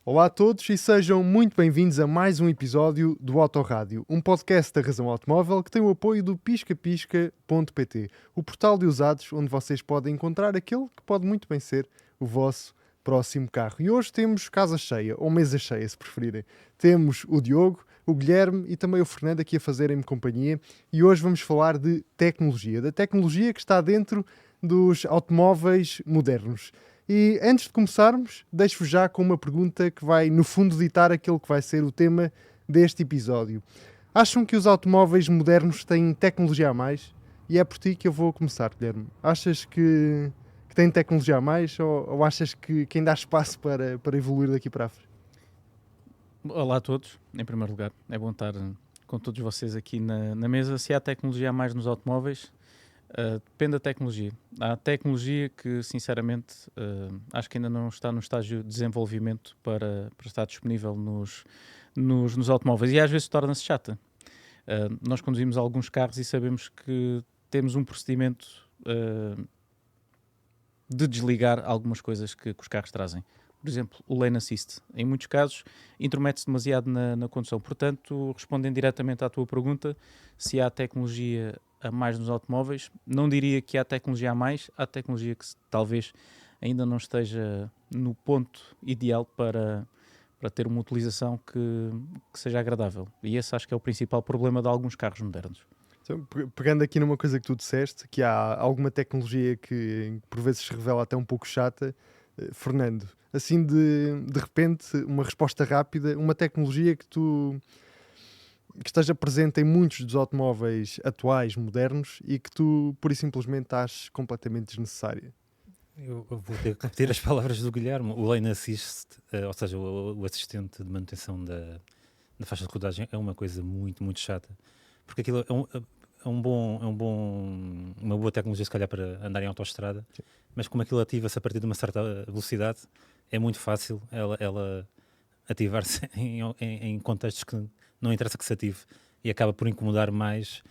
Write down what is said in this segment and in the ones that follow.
Olá a todos e sejam muito bem-vindos a mais um episódio do Autorádio, um podcast da Razão Automóvel que tem o apoio do piscapisca.pt, o portal de usados onde vocês podem encontrar aquele que pode muito bem ser o vosso próximo carro. E hoje temos casa cheia, ou mesa cheia se preferirem. Temos o Diogo, o Guilherme e também o Fernando aqui a fazerem-me companhia e hoje vamos falar de tecnologia, da tecnologia que está dentro dos automóveis modernos. E antes de começarmos, deixo-vos já com uma pergunta que vai, no fundo, ditar aquele que vai ser o tema deste episódio. Acham que os automóveis modernos têm tecnologia a mais? E é por ti que eu vou começar, Guilherme. Achas que têm tecnologia a mais ou achas que ainda há espaço para evoluir daqui para a frente? Olá a todos, em primeiro lugar. É bom estar com todos vocês aqui na mesa. Se há tecnologia a mais nos automóveis, depende da tecnologia. Há tecnologia que, sinceramente, acho que ainda não está no estágio de desenvolvimento para estar disponível nos automóveis e às vezes torna-se chata. Nós conduzimos alguns carros e sabemos que temos um procedimento de desligar algumas coisas que os carros trazem. Por exemplo, o Lane Assist. Em muitos casos, intromete-se demasiado na condução. Portanto, respondendo diretamente à tua pergunta, se há tecnologia a mais nos automóveis, não diria que há tecnologia a mais, há tecnologia que talvez ainda não esteja no ponto ideal para ter uma utilização que seja agradável. E esse acho que é o principal problema de alguns carros modernos. Então, pegando aqui numa coisa que tu disseste, que há alguma tecnologia que por vezes se revela até um pouco chata, Fernando, assim de repente, uma resposta rápida, uma tecnologia que esteja presente em muitos dos automóveis atuais, modernos, e que tu, pura e simplesmente, achas completamente desnecessária. Eu vou ter que repetir as palavras do Guilherme. O Lane Assist, ou seja, o assistente de manutenção da faixa de rodagem, é uma coisa muito, muito chata. Porque aquilo é uma boa tecnologia, se calhar, para andar em autoestrada, sim, mas como aquilo ativa-se a partir de uma certa velocidade, é muito fácil ela ativar-se em contextos que não interessa que se ative e acaba por incomodar mais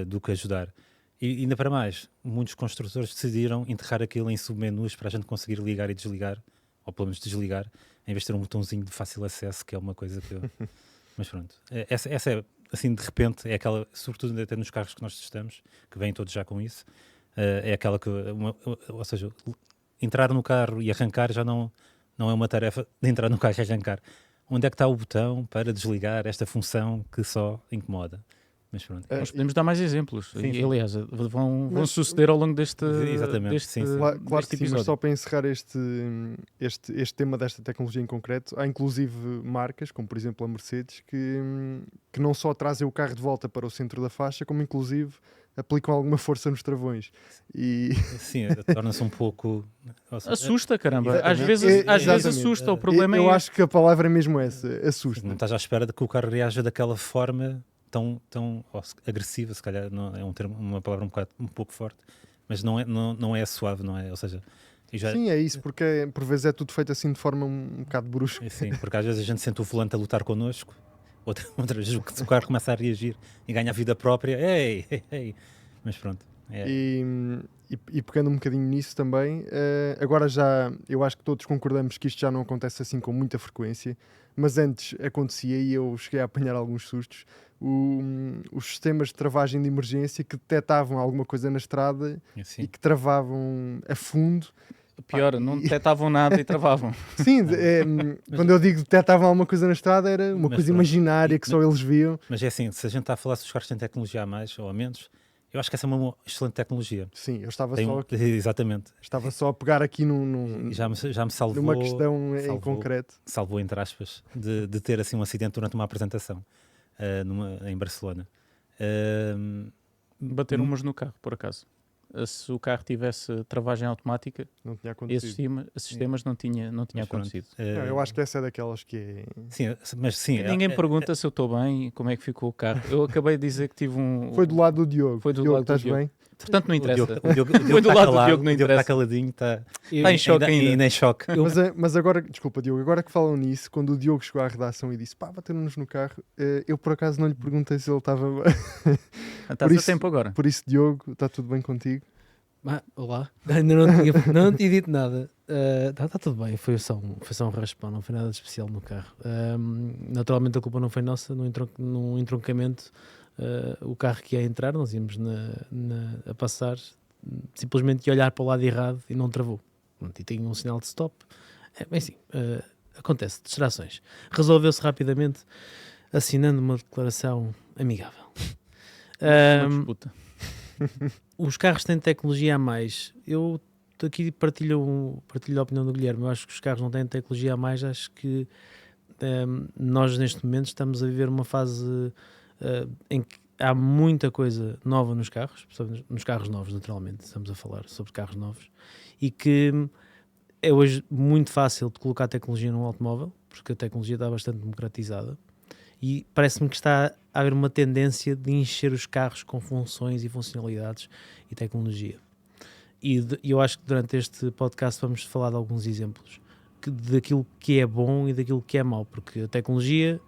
do que ajudar. E ainda para mais, muitos construtores decidiram enterrar aquilo em submenus para a gente conseguir ligar e desligar, ou pelo menos desligar, em vez de ter um botãozinho de fácil acesso, que é uma coisa que eu... Mas pronto, essa é, assim, de repente, é aquela, sobretudo até nos carros que nós testamos, que vêm todos já com isso, é aquela que, ou seja, entrar no carro e arrancar já não é uma tarefa de entrar no carro e arrancar. Onde é que está o botão para desligar esta função que só incomoda? Mas pronto. Nós podemos dar mais exemplos. Sim, e, aliás, vão suceder ao longo deste Claro que sim, episódio. mas só para encerrar este tema desta tecnologia em concreto, há inclusive marcas, como por exemplo a Mercedes, que não só trazem o carro de volta para o centro da faixa, como inclusive aplicam alguma força nos travões. E... Sim, torna-se um pouco... Assusta, caramba. Exatamente. Às vezes assusta. O problema eu é acho que a palavra é mesmo essa, assusta. Não estás à espera de que o carro reaja daquela forma tão agressiva, se calhar não é uma palavra um pouco forte, mas não é suave, não é? Ou seja... Sim, é isso, porque por vezes é tudo feito assim de forma um bocado brusca. Sim, porque às vezes a gente sente o volante a lutar connosco, outras vezes o carro começa a reagir e ganha a vida própria, ei. Mas pronto. E pegando um bocadinho nisso também, agora já, eu acho que todos concordamos que isto já não acontece assim com muita frequência, mas antes acontecia e eu cheguei a apanhar alguns sustos, os sistemas de travagem de emergência que detectavam alguma coisa na estrada e que travavam a fundo. Pior, não detectavam nada e travavam. Sim, quando eu digo detectavam alguma coisa na estrada era uma coisa imaginária que só eles viam. Mas é assim, se a gente está a falar se os carros têm tecnologia a mais ou a menos, eu acho que essa é uma excelente tecnologia. Sim, eu estava exatamente. Estava só a pegar aqui já me salvou, numa questão em concreto. Salvou, entre aspas, de ter assim um acidente durante uma apresentação em Barcelona. Bateram umas no carro, por acaso. Se o carro tivesse travagem automática, não tinha acontecido. Esses sistemas não tinha acontecido. Não, eu acho que essa é daquelas que é... Sim, mas sim... Ninguém pergunta se eu estou bem, como é que ficou o carro. Eu acabei de dizer que tive um... Foi do lado do Diogo. Foi do Diogo, lado do estás Diogo. bem? Portanto, não interessa. O Diogo Foi do lado do Diogo, não interessa. Está caladinho, está em choque ainda. em choque. Mas agora, desculpa Diogo, agora que falam nisso, quando o Diogo chegou à redação e disse bateram-nos no carro, eu por acaso não lhe perguntei se ele estava bem. Estás a tempo agora. Por isso, Diogo, está tudo bem contigo? Olá, ainda não tinha dito nada. Está tudo bem, foi só um raspão, não foi nada de especial no carro. Naturalmente a culpa não foi nossa, num entroncamento, o carro que ia entrar, nós íamos a passar, simplesmente ia olhar para o lado errado e não travou. E tinha um sinal de stop. Bem assim, acontece, distrações. Resolveu-se rapidamente, assinando uma declaração amigável. Uma disputa. Os carros têm tecnologia a mais. Eu aqui partilho a opinião do Guilherme. Eu acho que os carros não têm tecnologia a mais. Acho que nós neste momento estamos a viver uma fase em que há muita coisa nova nos carros, nos carros novos, naturalmente. Estamos a falar sobre carros novos e que é hoje muito fácil de colocar tecnologia num automóvel, porque a tecnologia está bastante democratizada. E parece-me que está a haver uma tendência de encher os carros com funções e funcionalidades e tecnologia. E eu acho que durante este podcast vamos falar de alguns exemplos daquilo que é bom e daquilo que é mau, porque a tecnologia,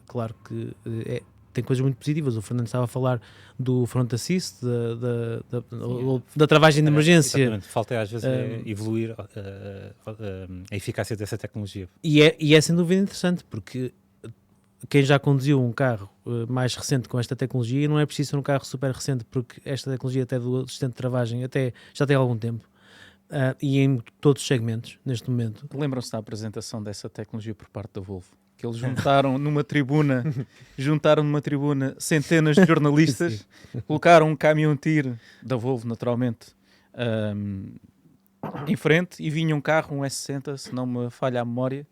claro que tem coisas muito positivas. O Fernando estava a falar do front assist, da travagem de emergência. Exatamente. Falta às vezes evoluir a eficácia dessa tecnologia. E é sem dúvida interessante, porque quem já conduziu um carro mais recente com esta tecnologia, não é preciso ser um carro super recente, porque esta tecnologia até do assistente de travagem já tem algum tempo, e em todos os segmentos neste momento. Lembram-se da apresentação dessa tecnologia por parte da Volvo? Que eles juntaram numa tribuna centenas de jornalistas, colocaram um caminhão-tiro da Volvo, naturalmente, em frente, e vinha um carro, um S60, se não me falha a memória,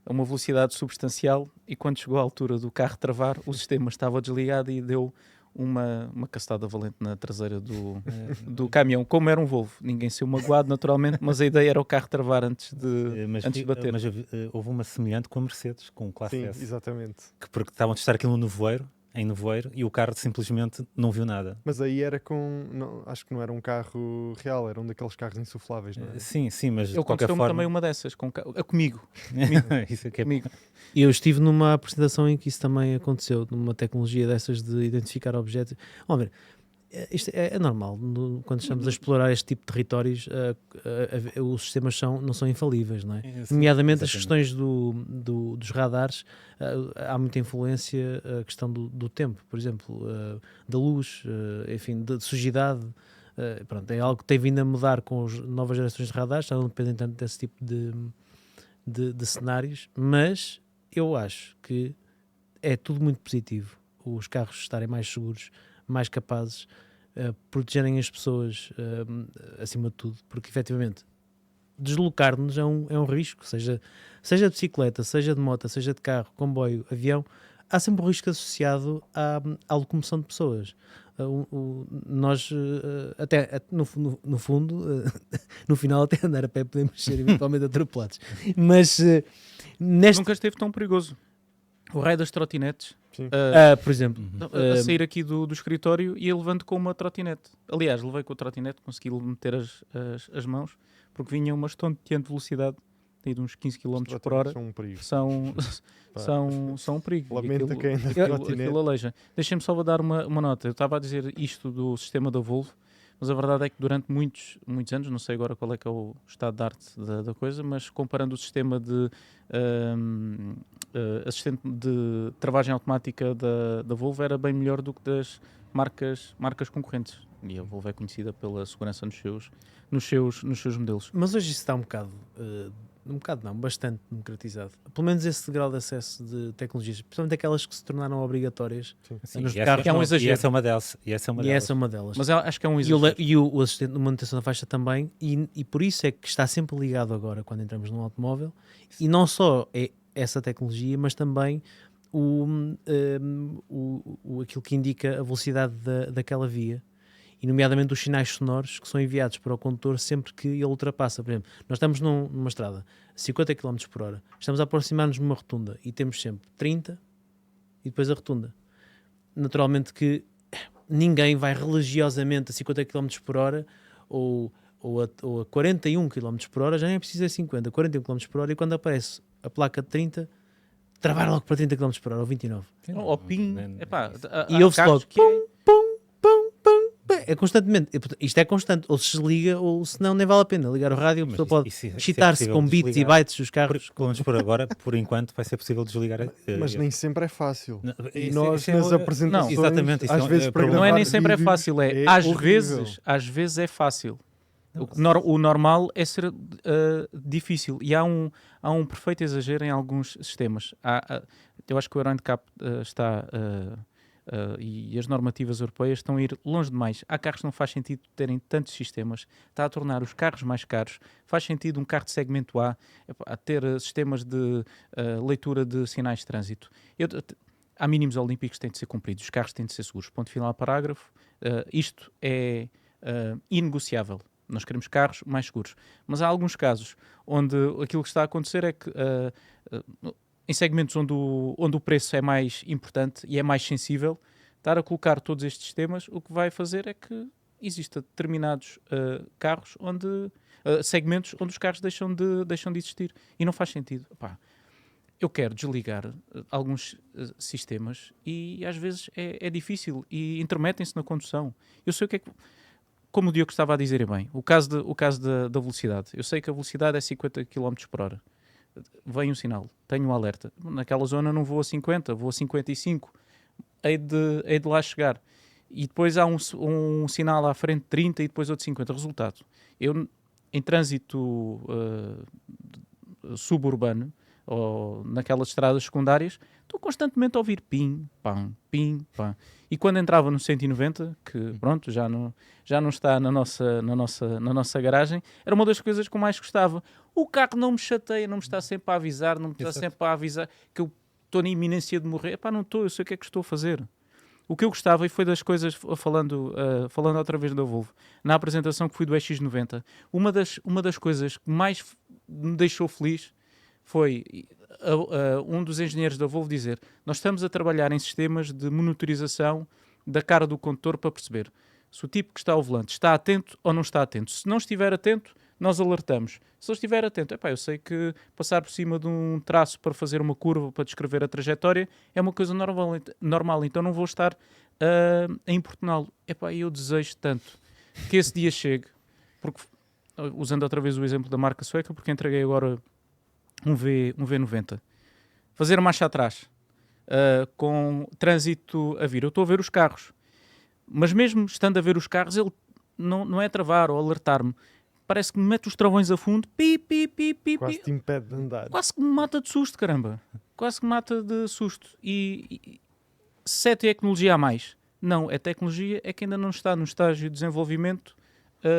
a uma velocidade substancial, e quando chegou à altura do carro travar, o sistema estava desligado e deu uma castada valente na traseira do caminhão. Como era um Volvo, ninguém saiu magoado, naturalmente, mas a ideia era o carro travar antes de bater. Mas houve uma semelhante com a Mercedes, com o Classe Sim, S. exatamente. Porque estavam a testar aquilo no nevoeiro, e o carro simplesmente não viu nada. Mas aí era acho que não era um carro real, era um daqueles carros insufláveis, não é? Sim, mas Ele de qualquer forma... também uma dessas, comigo. Isso é que é Comigo. Eu estive numa apresentação em que isso também aconteceu, numa tecnologia dessas de identificar objetos. Vamos ver, isto é normal, quando estamos a explorar este tipo de territórios, os sistemas não são infalíveis, não é? Sim, Nomeadamente as exatamente. questões dos radares, há muita influência a questão do tempo, por exemplo, da luz, enfim, de sujidade. Pronto, é algo que tem vindo a mudar com as novas gerações de radares, já não dependem tanto desse tipo de cenários, mas eu acho que é tudo muito positivo. Os carros estarem mais seguros, mais capazes, protegerem as pessoas acima de tudo, porque efetivamente deslocar-nos é um risco, seja de bicicleta, seja de moto, seja de carro, comboio, avião, há sempre um risco associado à locomoção de pessoas. Nós, até no fundo, no final, até andar a pé podemos ser eventualmente atropelados. Mas Nunca esteve tão perigoso. O raio das trotinetes, por exemplo, a sair aqui do escritório e eu levanto com uma trotinete. Aliás, levei com a trotinete, consegui meter as mãos, porque vinha uma estonteante velocidade, de uns 15 km por hora. São um perigo. São um perigo. Lamento quem anda de trotinete. Aquilo aleija. Deixem-me só dar uma nota. Eu estava a dizer isto do sistema da Volvo, mas a verdade é que durante muitos anos, não sei agora qual é que é o estado de arte da coisa, mas comparando o sistema de assistente de travagem automática da Volvo, era bem melhor do que das marcas concorrentes. E a Volvo é conhecida pela segurança nos seus modelos. Mas hoje isso está bastante democratizado. Pelo menos esse grau de acesso de tecnologias, principalmente aquelas que se tornaram obrigatórias nos carros. É um exagero. E essa é uma delas. Mas acho que é um exagero. E o assistente de manutenção da faixa também, e por isso é que está sempre ligado agora quando entramos num automóvel. E não só é essa tecnologia, mas também aquilo que indica a velocidade daquela via, e nomeadamente os sinais sonoros que são enviados para o condutor sempre que ele ultrapassa. Por exemplo, nós estamos numa estrada a 50 km por hora, estamos a aproximar-nos de uma rotunda e temos sempre 30 e depois a rotunda. Naturalmente que ninguém vai religiosamente a 50 km por hora ou a 41 km por hora, já nem é preciso a 50, 41 km por hora, e quando aparece a placa de 30, travar logo para 30 km por hora ou 29. Ou PIN. E ouve-se logo. é constantemente. Isto é constante. Ou se desliga, ou se não, nem vale a pena ligar o rádio. A Mas pessoa pode isso é excitar-se possível com bits e desligar. bytes dos carros. Pelo menos por agora, por enquanto, vai ser possível desligar. Mas nem sempre é fácil. Não, E isso- nós isso é nas o- apresentações, Não, exatamente, isso às é vezes o para problema. Não é nem gravar sempre é vídeos, fácil, é às horrível. vezes é fácil. O normal é ser difícil e há um perfeito exagero em alguns sistemas. Eu acho que o Euro NCAP está e as normativas europeias estão a ir longe demais. Há carros que não faz sentido terem tantos sistemas, está a tornar os carros mais caros. Faz sentido um carro de segmento A ter sistemas de leitura de sinais de trânsito. Há mínimos olímpicos que têm de ser cumpridos, os carros têm de ser seguros. Ponto final, parágrafo. Isto é inegociável. Nós queremos carros mais seguros. Mas há alguns casos onde aquilo que está a acontecer é que em segmentos onde o preço é mais importante e é mais sensível, estar a colocar todos estes sistemas, o que vai fazer é que existam determinados carros segmentos onde os carros deixam de existir. E não faz sentido. Eu quero desligar alguns sistemas e às vezes é difícil e intermetem-se na condução. Eu sei o que é que... Como o Diogo estava a dizer bem, o caso da velocidade. Eu sei que a velocidade é 50 km por hora. Vem um sinal, tenho um alerta. Naquela zona não vou a 50, vou a 55. Hei de lá chegar. E depois há um sinal à frente de 30 e depois outro de 50. Resultado, eu em trânsito suburbano, ou naquelas estradas secundárias, estou constantemente a ouvir pim, pam, pim, pam. E quando entrava no 190, que pronto, já não está na nossa garagem, era uma das coisas que eu mais gostava. O carro não me chateia, não me está sempre a avisar, não me está sempre a avisar que eu estou na iminência de morrer. Não estou, eu sei o que é que estou a fazer. O que eu gostava, e foi das coisas, falando outra vez da Volvo, na apresentação que fui do EX90, uma das coisas que mais me deixou feliz foi um dos engenheiros da Volvo dizer: nós estamos a trabalhar em sistemas de monitorização da cara do condutor para perceber se o tipo que está ao volante está atento ou não está atento. Se não estiver atento, nós alertamos. Se ele estiver atento, eu sei que passar por cima de um traço para fazer uma curva, para descrever a trajetória, é uma coisa normal, então não vou estar a importuná-lo. Eu desejo tanto que esse dia chegue, porque, usando outra vez o exemplo da marca sueca, porque entreguei agora um V90. Fazer marcha atrás, com trânsito a vir. Eu estou a ver os carros, mas mesmo estando a ver os carros, ele não é travar ou alertar-me. Parece que me mete os travões a fundo, Quase te impede de andar. quase que me mata de susto, caramba. Quase que me mata de susto. E se é tecnologia a mais? Não, é tecnologia, é que ainda não está no estágio de desenvolvimento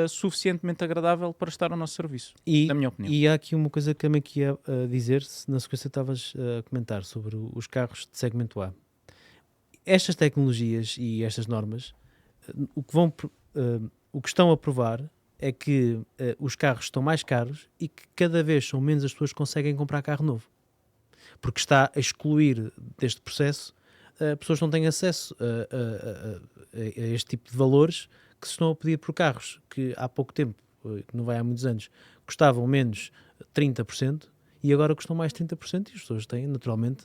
suficientemente agradável para estar ao nosso serviço, na minha opinião. E há aqui uma coisa que também queria dizer, se na sequência estavas a comentar sobre os carros de segmento A. Estas tecnologias e estas normas, o que estão a provar é que os carros estão mais caros e que cada vez são menos as pessoas que conseguem comprar carro novo. Porque está a excluir deste processo pessoas que não têm acesso a este tipo de valores que se estão a pedir por carros que há pouco tempo, não vai há muitos anos, custavam menos 30% e agora custam mais 30% e as pessoas têm naturalmente...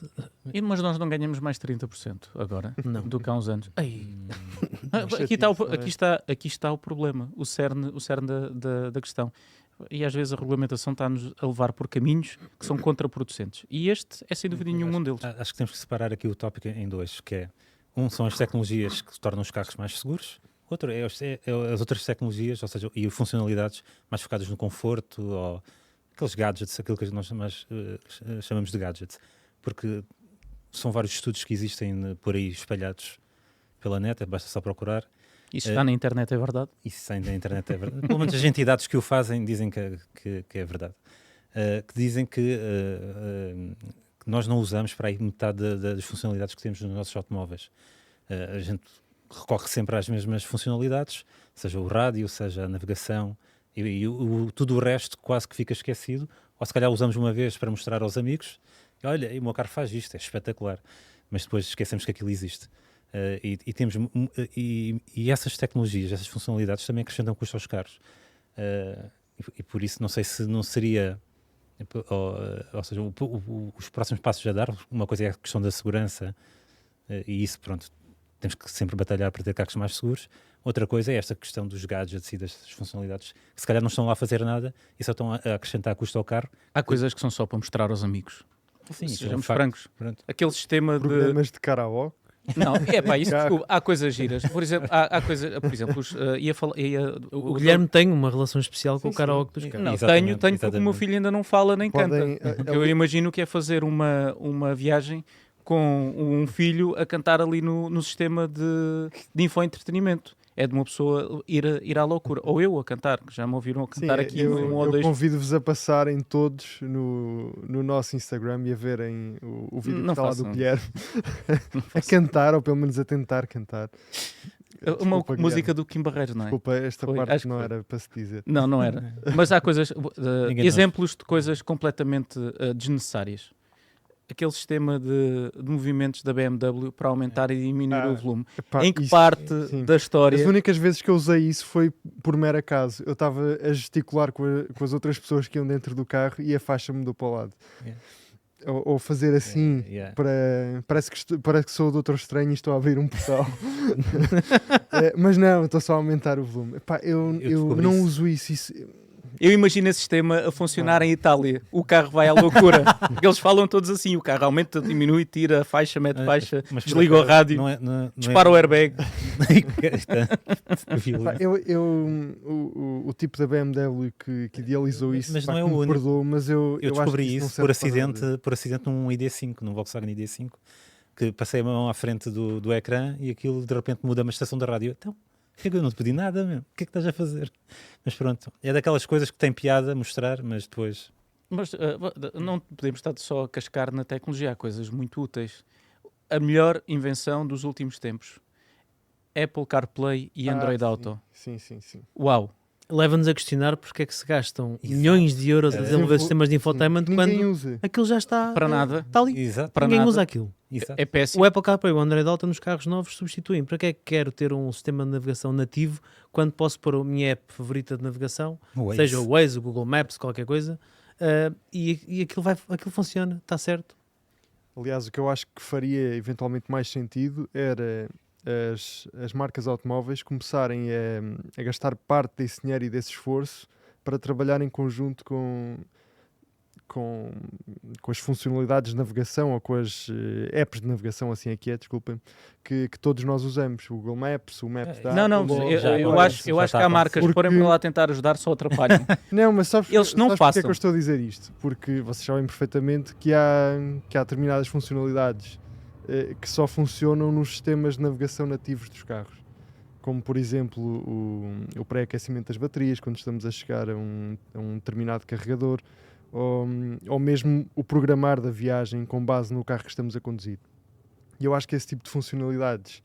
Mas nós não ganhamos mais 30% agora Não. do que há uns anos. Aqui está o problema, o cerne da questão. E às vezes a regulamentação está-nos a levar por caminhos que são contraproducentes. E este é sem dúvida nenhuma um deles. Acho que temos que separar aqui o tópico em dois, que é, são as tecnologias que tornam os carros mais seguros, outro é as outras tecnologias, ou seja, e funcionalidades mais focadas no conforto, ou aqueles gadgets, aquilo que nós mais chamamos de gadgets, porque são vários estudos que existem por aí espalhados pela net, basta só procurar. Isso está na internet, é verdade? Isso está na internet, é verdade. Pelo menos as entidades que o fazem dizem que é verdade. Que dizem que nós não usamos para aí metade das funcionalidades que temos nos nossos automóveis. A gente recorre sempre às mesmas funcionalidades, seja o rádio, seja a navegação, e tudo o resto quase que fica esquecido, ou se calhar usamos uma vez para mostrar aos amigos, e olha, o meu carro faz isto, é espetacular, mas depois esquecemos que aquilo existe. E essas tecnologias, essas funcionalidades também acrescentam custo aos carros. E por isso não sei se não seria, ou seja, os próximos passos a dar, uma coisa é a questão da segurança, e isso pronto, temos que sempre batalhar para ter carros mais seguros. Outra coisa é esta questão dos gadgets e das funcionalidades, que se calhar não estão lá a fazer nada e só estão a acrescentar custo ao carro. Há coisas que são só para mostrar aos amigos. Sim, isso é um Sejamos facto. francos. Pronto. Aquele sistema de... Programas de karaoke. Não, é pá, isso, Carro. desculpa, há coisas giras. Por exemplo, há coisas, por exemplo, O Guilherme tem uma relação especial com Sim, o karaoke dos sim. carros. Não, Exatamente, tenho porque o meu exatamente. filho ainda não fala nem Podem, canta. Porque eu imagino que é fazer uma viagem com um filho a cantar ali no sistema de infoentretenimento. É de uma pessoa ir à loucura. Ou eu a cantar, que já me ouviram a cantar aqui um ou eu dois. convido-vos a passarem todos no nosso Instagram e a verem o vídeo que Não está lá do façam. Guilherme Não a faço. cantar, ou pelo menos a tentar cantar. Uma Desculpa, Música Guilherme. do Kim Barreiros, não é? Desculpa, esta Foi, parte acho que não foi. era para se dizer. Não, não era. Mas há coisas, Ninguém exemplos de coisas completamente desnecessárias. Aquele sistema de movimentos da BMW para aumentar e diminuir o volume. Epá, Em que isso- parte sim. da história... As únicas vezes que eu usei isso foi por mero acaso. Eu estava a gesticular com as outras pessoas que iam dentro do carro e a faixa mudou para o lado. Yeah. Ou fazer assim, Yeah. parece que sou o Doutor Estranho e estou a abrir um portal. Mas não, estou só a aumentar o volume. Epá, eu descobri não isso. uso isso. Eu imagino esse sistema a funcionar em Itália. O carro vai à loucura. Porque eles falam todos assim. O carro aumenta, diminui, tira a faixa, mete faixa, Mas por desliga o acaso, rádio, não é dispara o airbag. Pá, o tipo da BMW que idealizou isso, Mas pá, não é que o me único. perdoa, mas eu Eu acho que descobri não isso serve para nada. por acidente num ID5, num Volkswagen ID5, que passei a mão à frente do ecrã e aquilo de repente muda uma estação de rádio. Então, eu não te pedi nada, meu. O que é que estás a fazer? Mas pronto, é daquelas coisas que tem piada mostrar, mas depois... Mas não podemos estar só a cascar na tecnologia. Há coisas muito úteis. A melhor invenção dos últimos tempos. Apple CarPlay e Android sim. Auto. Sim, sim, sim. Uau! Leva-nos a questionar porque é que se gastam Exato. milhões de euros a É. desenvolver sistemas de infotainment Sim, ninguém quando usa. aquilo já está Para nada. Está ali. Exato. Para Ninguém nada. usa aquilo. Exato. É péssimo. O Apple CarPlay e o Android Auto nos carros novos substituem. Para que é que quero ter um sistema de navegação nativo quando posso pôr a minha app favorita de navegação, Waze. seja o Waze, o Google Maps, qualquer coisa, e aquilo funciona, está certo. Aliás, o que eu acho que faria eventualmente mais sentido era as marcas automóveis começarem a gastar parte desse dinheiro e desse esforço para trabalhar em conjunto com as funcionalidades de navegação ou com as apps de navegação, assim aqui é, desculpem, que todos nós usamos. O Google Maps, o Maps da Não, Apple. eu acho que há marcas que Porque- forem para lá tentar ajudar só atrapalham. Não, mas sabes, Eles não sabes porque é façam. que eu estou a dizer isto? Porque vocês sabem perfeitamente que há determinadas funcionalidades que só funcionam nos sistemas de navegação nativos dos carros. Como, por exemplo, o pré-aquecimento das baterias, quando estamos a chegar a um determinado carregador, ou mesmo o programar da viagem com base no carro que estamos a conduzir. E eu acho que esse tipo de funcionalidades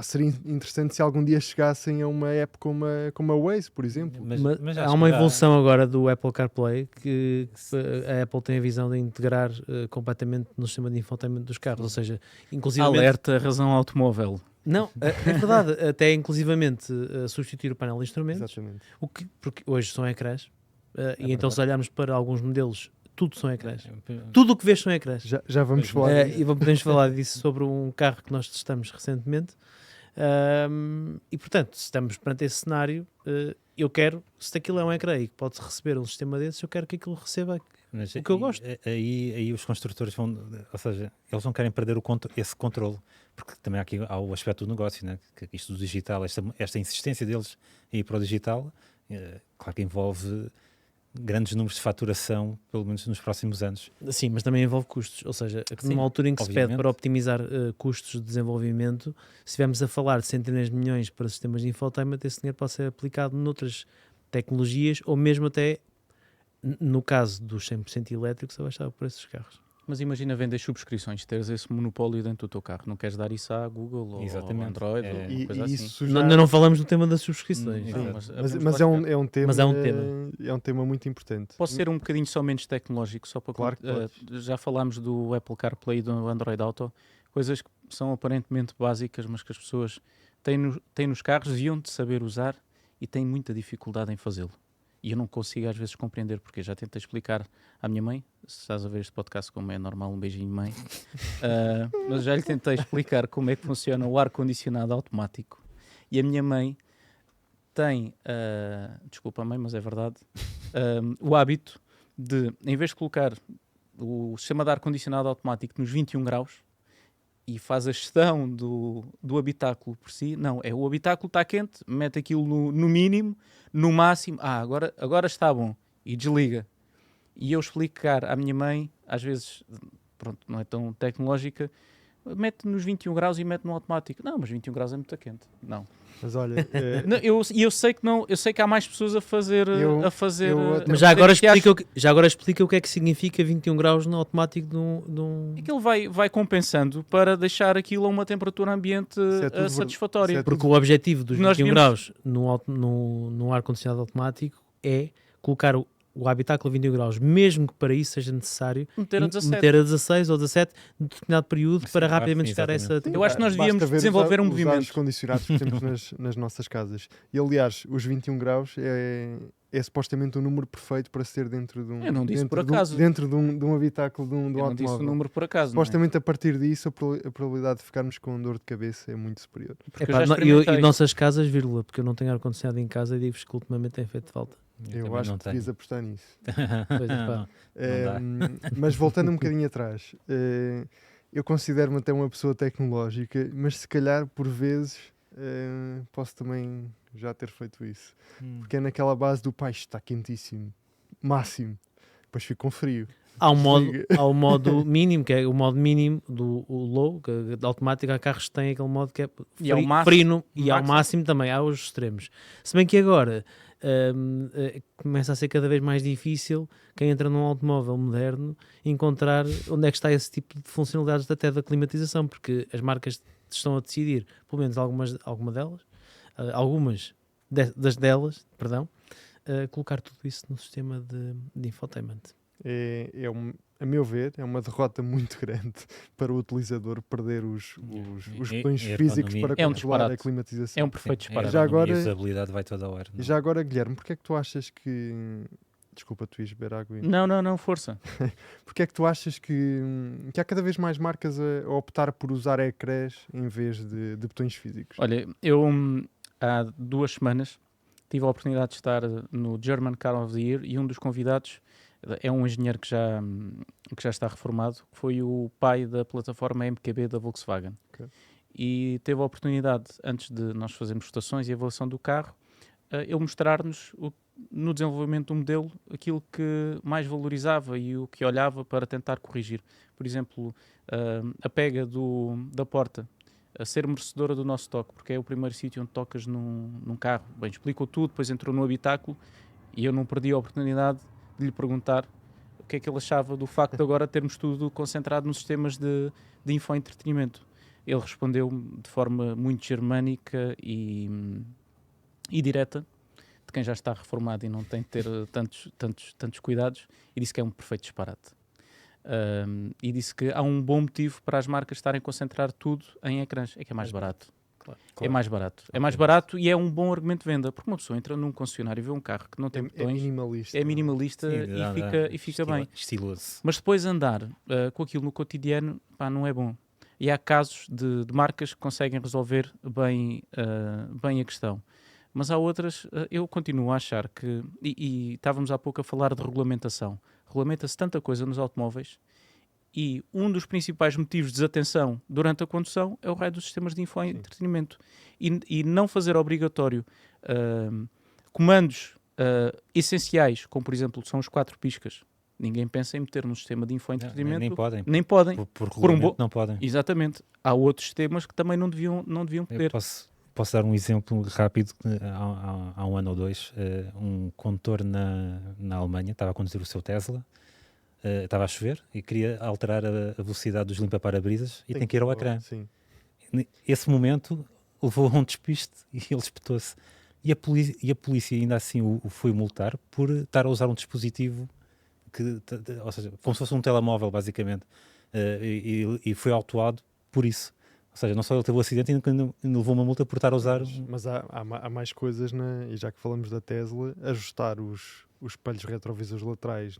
seria interessante se algum dia chegassem a uma app como a Waze, por exemplo. Mas acho há uma que evolução agora do Apple CarPlay que a Apple tem a visão de integrar completamente no sistema de infotainment dos carros, ou seja, inclusive Alerta, razão automóvel. não, é verdade, até inclusivamente substituir o painel de instrumentos, Exatamente. porque hoje são ecrãs, e então verdade. se olharmos para alguns modelos, tudo são ecrãs. É, Tudo o que vês são ecrãs. Já vamos Pois, falar E podemos falar disso sobre um carro que nós testamos recentemente. E portanto, se estamos perante esse cenário, eu quero, se aquilo é um ecrã e que pode receber um sistema desses, eu quero que aquilo receba. Mas O que eu gosto. Aí os construtores vão, ou seja, eles não querem perder esse controle, porque também há o aspecto do negócio, né? Que isto do digital, esta insistência deles a ir para o digital, claro que envolve grandes números de faturação, pelo menos nos próximos anos. Sim, mas também envolve custos. Ou seja, Sim, numa altura em que se pede obviamente. para optimizar custos de desenvolvimento, se estivermos a falar de centenas de milhões para sistemas de infotainment, esse dinheiro pode ser aplicado noutras tecnologias ou mesmo até, no caso dos 100% elétricos, a baixar o preço dos carros. Mas imagina vender subscrições, teres esse monopólio dentro do teu carro. Não queres dar isso à Google ou ao Exatamente. Android É. ou uma E coisa assim. isso Ainda não falamos do tema das subscrições. Sim. Não, mas vamos é lá um tema. Mas é um tema. É um tema muito importante. Posso ser um bocadinho só menos tecnológico, só para Claro que já falámos do Apple CarPlay e do Android Auto, coisas que são aparentemente básicas, mas que as pessoas têm nos carros e onde saber usar e têm muita dificuldade em fazê-lo. E eu não consigo às vezes compreender porque já tentei explicar à minha mãe, se estás a ver este podcast como é normal, um beijinho mãe, mas já lhe tentei explicar como é que funciona o ar-condicionado automático. E a minha mãe tem, desculpa mãe, mas é verdade, o hábito de, em vez de colocar o sistema de ar-condicionado automático nos 21 graus e faz a gestão do habitáculo por si, não, o habitáculo está quente, mete aquilo no mínimo, no máximo, agora está bom, e desliga. E eu explicar à minha mãe, às vezes, pronto, não é tão tecnológica, mete nos 21 graus e mete no automático. Não, mas 21 graus é muito quente. Não. Mas olha, Eu sei que não, eu sei que há mais pessoas a fazer. Mas já agora explica o que é que significa 21 graus no automático de um... Aquilo vai compensando para deixar aquilo a uma temperatura ambiente satisfatória. Porque o objetivo dos 21 graus no ar-condicionado automático é colocar o habitáculo a 21 graus, mesmo que para isso seja necessário meter a 16 ou 17 em determinado período para rapidamente chegar a essa... Eu acho que nós devíamos desenvolver um movimento. Os condicionados que temos nas nossas casas. E aliás, os 21 graus é supostamente o número perfeito para ser dentro de um... Eu não disse por acaso. Dentro de um habitáculo de um automóvel. Eu não disse o número por acaso. Supostamente a partir disso a probabilidade de ficarmos com dor de cabeça é muito superior. E nossas casas, vírgula, porque eu não tenho ar-condicionado em casa e digo-vos que ultimamente tem feito falta. Eu acho que devias apostar nisso. Pois mas voltando um bocadinho atrás, eu considero-me até uma pessoa tecnológica, mas se calhar por vezes posso também já ter feito isso. Porque é naquela base do pai, está quentíssimo, máximo, depois fico com frio. Há um modo mínimo, que é o modo mínimo do low, que automático. Há carros que têm aquele modo que é frio, e ao máximo também, há os extremos. Se bem que agora começa a ser cada vez mais difícil quem entra num automóvel moderno encontrar onde é que está esse tipo de funcionalidades até da climatização, porque as marcas estão a decidir, pelo menos algumas delas, colocar tudo isso no sistema de infotainment. A meu ver, é uma derrota muito grande para o utilizador perder os botões físicos para controlar a climatização. É um perfeito disparate. A usabilidade vai toda a hora. E já agora, Guilherme, porque é que tu achas que... Desculpa, tu ias beber água. Não, força. Porque é que tu achas que há cada vez mais marcas a optar por usar ecrãs em vez de botões físicos? Olha, eu há 2 semanas tive a oportunidade de estar no German Car of the Year e um dos convidados é um engenheiro que já está reformado, que foi o pai da plataforma MQB da Volkswagen. Okay. E teve a oportunidade, antes de nós fazermos votações e avaliação do carro, ele mostrar-nos, no desenvolvimento do modelo, aquilo que mais valorizava e o que olhava para tentar corrigir. Por exemplo, a pega da porta, a ser merecedora do nosso toque, porque é o primeiro sítio onde tocas num carro. Bem, explicou tudo, depois entrou no habitáculo e eu não perdi a oportunidade de lhe perguntar o que é que ele achava do facto de agora termos tudo concentrado nos sistemas de infoentretenimento. Ele respondeu de forma muito germânica e direta, de quem já está reformado e não tem de ter tantos cuidados, e disse que é um perfeito disparate. E disse que há um bom motivo para as marcas estarem a concentrar tudo em ecrãs, é que é mais barato. Claro. É mais barato. É mais barato e é um bom argumento de venda, porque uma pessoa entra num concessionário e vê um carro que não tem botões, é minimalista e fica bem. Estiloso. Mas depois andar com aquilo no cotidiano, não é bom. E há casos de marcas que conseguem resolver bem a questão. Mas há outras, eu continuo a achar que, e estávamos há pouco a falar de regulamentação, regulamenta-se tanta coisa nos automóveis e um dos principais motivos de desatenção durante a condução é o raio dos sistemas de infoentretenimento. E não fazer obrigatório comandos essenciais, como por exemplo são os 4 piscas. Ninguém pensa em meter no sistema de infoentretenimento. Nem podem. Por regulamento não podem. Exatamente. Há outros sistemas que também não deviam poder. Posso dar um exemplo rápido. Há 1 ano ou 2, um condutor na Alemanha estava a conduzir o seu Tesla, estava a chover e queria alterar a velocidade dos limpa-parabrisas e tem que ir ao ecrã. Sim. Esse momento levou a um despiste e ele espetou-se. E a polícia ainda assim o foi multar por estar a usar um dispositivo ou seja, como se fosse um telemóvel basicamente, e foi autuado por isso. Ou seja, não só ele teve o acidente, ainda levou uma multa por estar a usar. Mas há mais coisas, e já que falamos da Tesla, ajustar os espelhos retrovisores laterais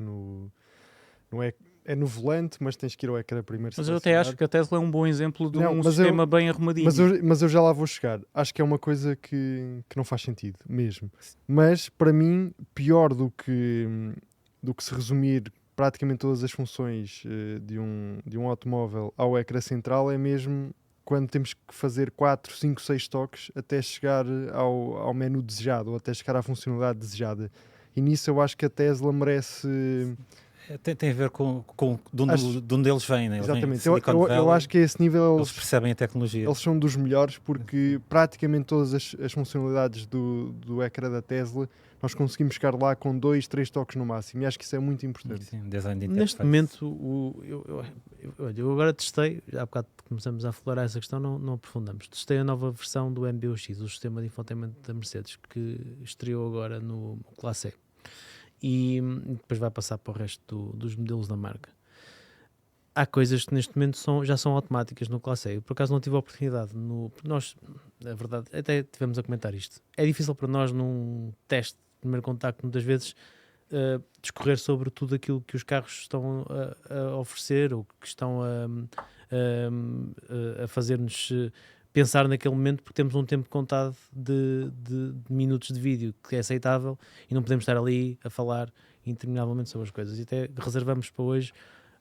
é no volante, mas tens que ir ao ecrã primeiro. Mas eu até acho que a Tesla é um bom exemplo de um mas sistema bem arrumadinho. Mas eu já lá vou chegar. Acho que é uma coisa que não faz sentido, mesmo. Mas, para mim, pior do que se resumir praticamente todas as funções de um automóvel ao ecrã central é mesmo quando temos que fazer 4, 5, 6 toques até chegar ao menu desejado ou até chegar à funcionalidade desejada. E nisso eu acho que a Tesla merece... Tem a ver com de onde eles vêm, né? Exatamente. Eu acho que a esse nível eles percebem a tecnologia. Eles são dos melhores porque praticamente todas as funcionalidades do ecrã da Tesla nós conseguimos chegar lá com 2, 3 toques no máximo e acho que isso é muito importante. Sim, design de Neste momento, eu agora testei, há bocado começamos a aflorar essa questão, não aprofundamos. Testei a nova versão do MBUX, o sistema de infotainment da Mercedes, que estreou agora no Classe E. E depois vai passar para o resto dos modelos da marca. Há coisas que neste momento já são automáticas no Classe E. Eu, por acaso, não tive a oportunidade. Nós, na verdade, até tivemos a comentar isto. É difícil para nós, num teste de primeiro contacto, muitas vezes, discorrer sobre tudo aquilo que os carros estão a oferecer ou que estão a fazer-nos pensar naquele momento, porque temos um tempo contado de minutos de vídeo que é aceitável e não podemos estar ali a falar interminavelmente sobre as coisas. E até reservamos para hoje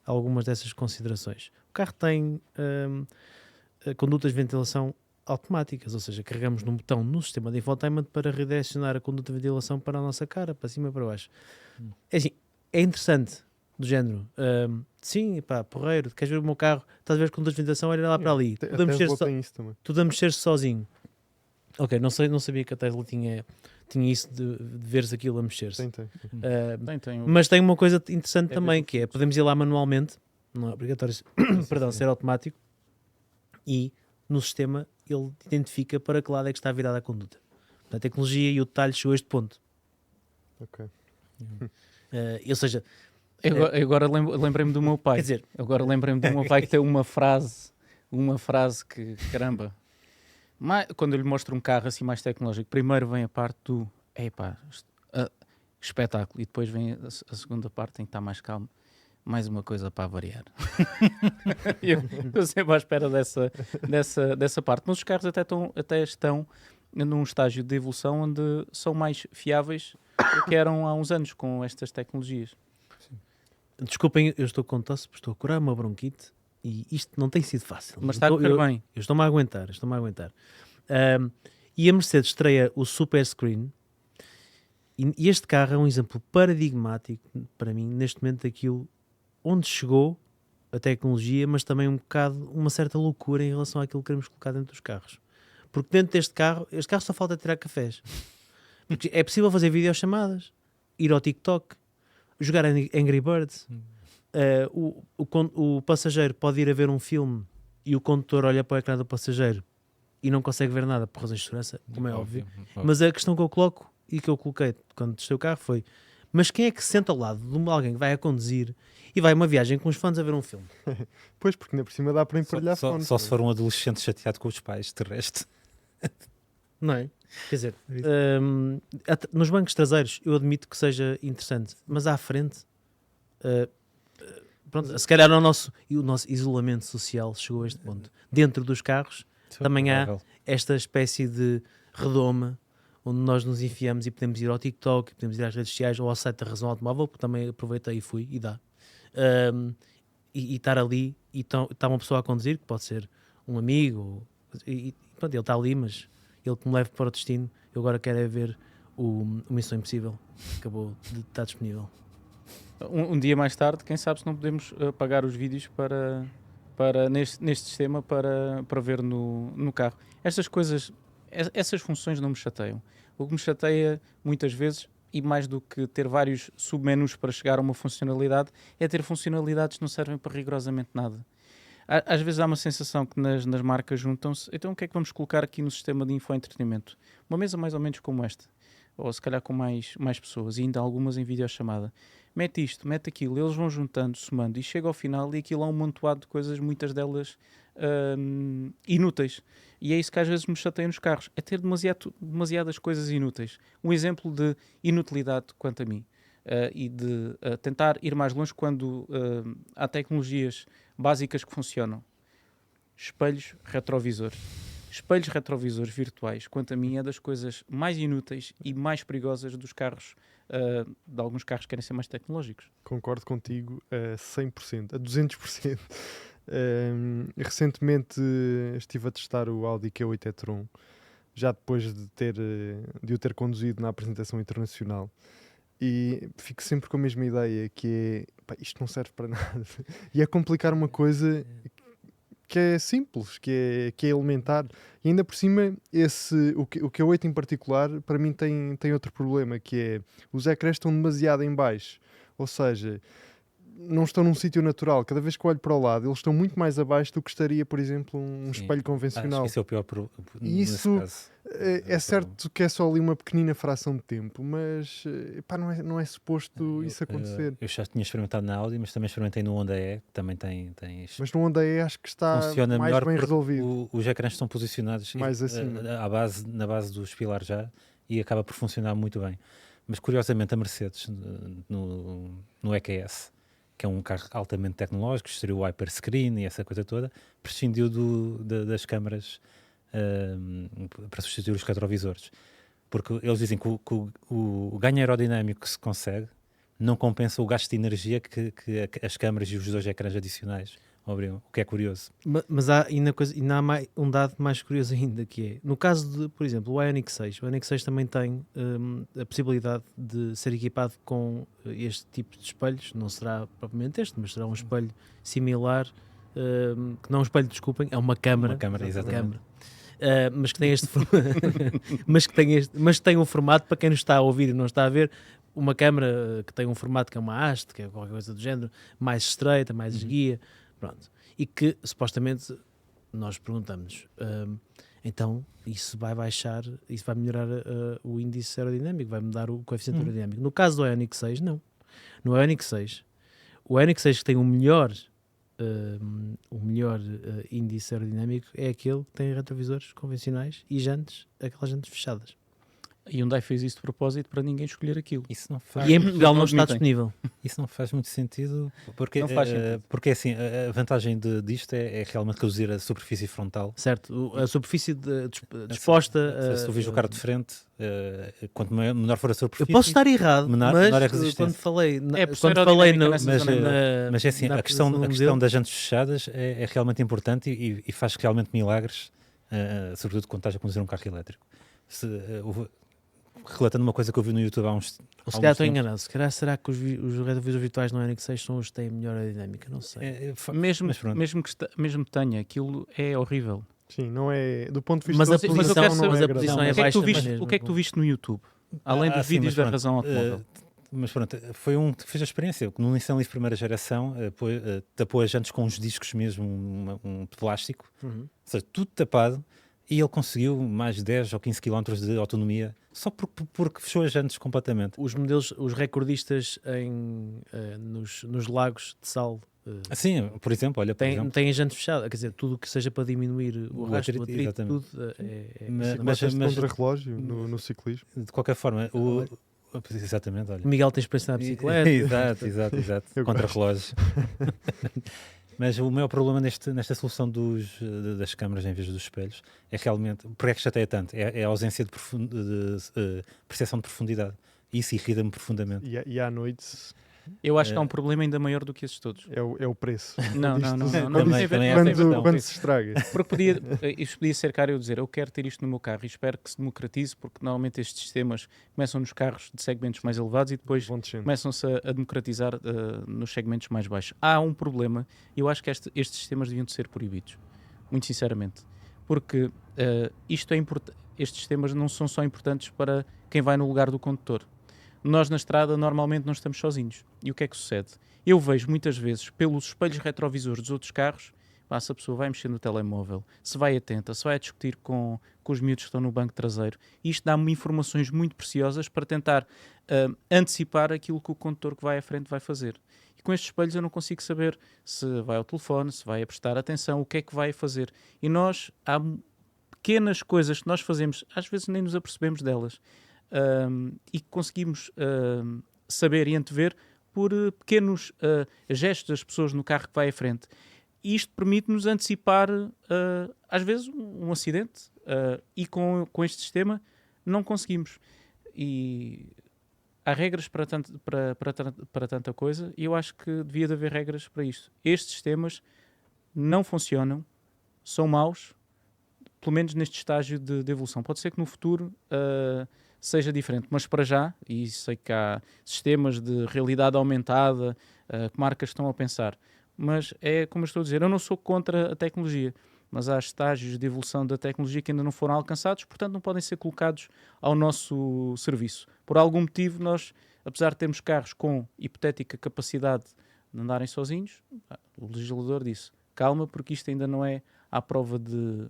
algumas dessas considerações. O carro tem condutas de ventilação automáticas, ou seja, carregamos num botão no sistema de infotainment para redirecionar a conduta de ventilação para a nossa cara, para cima e para baixo. É assim, é interessante, do género, sim, pá, porreiro, queres ver o meu carro, estás a ver as condutas de ventilação, olha lá para ali, tudo a mexer-se sozinho. Ok, não sabia que a Tesla tinha isso de veres aquilo a mexer-se. Tem mas tem uma coisa interessante também, que é, podemos ir lá manualmente, não é obrigatório ser automático, e no sistema ele identifica para que lado é que está virada a conduta. A tecnologia e o detalhe chegou a este ponto. Ok. Ou seja... Agora lembrei-me do meu pai. Quer dizer... Agora lembrei-me do meu pai que tem uma frase que, caramba... Quando eu lhe mostro um carro assim mais tecnológico, primeiro vem a parte do espetáculo e depois vem a segunda parte em que está mais calmo. Mais uma coisa para variar. eu estou sempre à espera dessa parte. Mas os carros até estão num estágio de evolução onde são mais fiáveis do que eram há uns anos com estas tecnologias. Desculpem, eu estou com tosse, estou a curar uma bronquite e isto não tem sido fácil. Mas está a correr bem. Eu estou-me a aguentar. E a Mercedes estreia o Super Screen e este carro é um exemplo paradigmático para mim, neste momento, daquilo onde chegou a tecnologia, mas também um bocado uma certa loucura em relação àquilo que queremos colocar dentro dos carros. Porque dentro deste carro só falta tirar cafés. Porque é possível fazer videochamadas, ir ao TikTok, jogar Angry Birds. O passageiro pode ir a ver um filme e o condutor olha para o ecrã do passageiro e não consegue ver nada por razões de segurança, como é óbvio. Mas a questão que eu coloco e que eu coloquei quando testei o carro foi: mas quem é que se senta ao lado de alguém que vai a conduzir e vai a uma viagem com os fãs a ver um filme? Pois, porque ainda por cima dá para emparelhar fones. Só se for um adolescente chateado com os pais, de resto. Não é? Quer dizer, nos bancos traseiros eu admito que seja interessante, mas à frente, pronto, se calhar o nosso isolamento social chegou a este ponto. Dentro dos carros também há esta espécie de redoma onde nós nos enfiamos e podemos ir ao TikTok, podemos ir às redes sociais ou ao site da Razão Automóvel, porque também aproveitei e fui, e dá. E estar ali e está uma pessoa a conduzir, que pode ser um amigo, e pronto, ele está ali, mas ele que me leva para o destino, eu agora quero é ver o Missão Impossível, que acabou de estar disponível. Um dia mais tarde, quem sabe se não podemos pagar os vídeos para neste sistema para ver no carro. Estas coisas, essas funções não me chateiam. O que me chateia muitas vezes, e mais do que ter vários submenus para chegar a uma funcionalidade, é ter funcionalidades que não servem para rigorosamente nada. Às vezes há uma sensação que nas marcas juntam-se, então o que é que vamos colocar aqui no sistema de infoentretenimento? Uma mesa mais ou menos como esta, ou se calhar com mais pessoas, e ainda algumas em videochamada. Mete isto, mete aquilo, eles vão juntando, somando, e chega ao final e aquilo há um montoado de coisas, muitas delas inúteis. E é isso que às vezes me chateia nos carros, é ter demasiadas coisas inúteis. Um exemplo de inutilidade quanto a mim, e de tentar ir mais longe quando há tecnologias básicas que funcionam. Espelhos retrovisores. Espelhos retrovisores virtuais, quanto a mim, é das coisas mais inúteis e mais perigosas dos carros, de alguns carros que querem ser mais tecnológicos. Concordo contigo a 100%, a 200%. Recentemente estive a testar o Audi Q8 e-tron, já depois de o ter conduzido na apresentação internacional, e fico sempre com a mesma ideia, que é, pá, isto não serve para nada. E é complicar uma coisa que é simples, que é elementar. E ainda por cima, o Q8 em particular, para mim tem outro problema, que é os ecrãs estão demasiado em baixo. Ou seja, não estão num sítio natural. Cada vez que olho para o lado, eles estão muito mais abaixo do que estaria, por exemplo, um espelho convencional. Acho que esse é o pior E nesse isso caso. é certo que é só ali uma pequenina fração de tempo, mas pá, não é suposto isso acontecer. Eu já tinha experimentado na Audi, mas também experimentei no Honda E, que também tem Mas no Honda E acho que está funciona mais melhor bem porque resolvido. os ecrãs estão posicionados Mais acima. na base dos pilares já, e acaba por funcionar muito bem. Mas curiosamente a Mercedes no EQS, que é um carro altamente tecnológico, estreou o Hyperscreen e essa coisa toda, prescindiu das câmaras para substituir os retrovisores. Porque eles dizem que o ganho aerodinâmico que se consegue não compensa o gasto de energia que as câmaras e os dois ecrãs adicionais obrigam, o que é curioso. Mas há um dado mais curioso ainda, que é, no caso de, por exemplo, o Ioniq 6, o Ioniq 6 também tem a possibilidade de ser equipado com este tipo de espelhos, não será propriamente este, mas será um espelho similar, que não é um espelho, desculpem, é uma câmara. Uma câmara, exatamente. Mas que tem este mas que tem um formato, para quem nos está a ouvir e não está a ver, uma câmara que tem um formato que é uma haste, que é qualquer coisa do género, mais estreita, mais esguia, pronto. E que supostamente nós perguntamos, então isso vai baixar, isso vai melhorar o índice aerodinâmico, vai mudar o coeficiente aerodinâmico. No caso do Ioniq 6, não. No Ioniq 6, o Ioniq 6 que tem o melhor índice aerodinâmico é aquele que tem retrovisores convencionais e jantes, aquelas jantes fechadas. A Hyundai fez isso de propósito para ninguém escolher aquilo. Isso não faz, E em Portugal não está admitem. disponível. isso não faz muito sentido, porque, Não faz sentido. porque assim, a vantagem disto é realmente reduzir a superfície frontal. Certo, a superfície disposta... Se tu vês o carro de frente, quanto menor for a eu superfície... posso estar errado, menor mas é a resistência. quando falei... por quando ser falei aerodinâmica no, nessa zona. Mas é assim, na a questão apresentação das jantes fechadas é realmente importante e faz realmente milagres, sobretudo quando estás a conduzir um carro elétrico. Relatando uma coisa que eu vi no YouTube há uns... Ou se calhar estou enganado. Se calhar será que os retrovisores virtuais no Ioniq 6 são os que têm melhor aerodinâmica? Não sei. Mesmo que tenha, aquilo é horrível. Sim, não é. Do ponto de vista Mas da a posição, posição, não mas é a posição agradável. é O que é que tu baixa viste, mesmo. o que é que tu viste no YouTube? Além dos sim, vídeos mas da pronto, razão automóvel. Mas pronto, foi um que fez a experiência. No Nissan Leaf primeira geração, tapou as jantes com uns discos mesmo, um plástico, Uhum. ou seja, tudo tapado, e ele conseguiu mais de 10 ou 15 km de autonomia só porque fechou as jantes completamente. Os modelos, os recordistas nos lagos de sal Assim, por exemplo, olha, têm jantes fechadas, quer dizer, tudo o que seja para diminuir o rastro do atrito, exatamente. tudo Mas contra-relógio no ciclismo. de qualquer forma, exatamente, olha. o Miguel tem experiência na bicicleta. Exato. Eu Contra-relógio. Mas o maior problema nesta solução das câmaras em vez dos espelhos é realmente, porque é que chateia tanto? É a ausência de percepção de profundidade. Isso irrita-me profundamente. E à noite Eu acho que há um problema ainda maior do que esses todos. é o preço. Não Também- tem a ver- também é não tem a ver essa com Quando isso. se estraga. Porque isto podia ser caro eu dizer, eu quero ter isto no meu carro e espero que se democratize, porque normalmente estes sistemas começam nos carros de segmentos mais elevados e depois Vão descendo. começam-se a democratizar nos segmentos mais baixos. Há um problema e eu acho que estes sistemas deviam de ser proibidos, muito sinceramente, porque estes sistemas não são só importantes para quem vai no lugar do condutor. Nós na estrada normalmente não estamos sozinhos. E o que é que sucede? Eu vejo muitas vezes pelos espelhos retrovisores dos outros carros, Pá, se a pessoa vai mexer no telemóvel, se vai atenta, se vai a discutir com os miúdos que estão no banco traseiro, isto dá-me informações muito preciosas para tentar antecipar aquilo que o condutor que vai à frente vai fazer. E com estes espelhos eu não consigo saber se vai ao telefone, se vai a prestar atenção, o que é que vai fazer. E nós, há pequenas coisas que nós fazemos, às vezes nem nos apercebemos delas, e que conseguimos saber e antever por pequenos gestos das pessoas no carro que vai à frente. E isto permite-nos antecipar, às vezes, um acidente, e com este sistema não conseguimos. E há regras para tanta coisa, e eu acho que devia de haver regras para isto. Estes sistemas não funcionam, são maus, pelo menos neste estágio de evolução. Pode ser que no futuro seja diferente, mas para já, e sei que há sistemas de realidade aumentada que marcas estão a pensar, mas é como eu estou a dizer, eu não sou contra a tecnologia, mas há estágios de evolução da tecnologia que ainda não foram alcançados, portanto não podem ser colocados ao nosso serviço. Por algum motivo nós, apesar de termos carros com hipotética capacidade de andarem sozinhos, o legislador disse, calma, porque isto ainda não é à prova de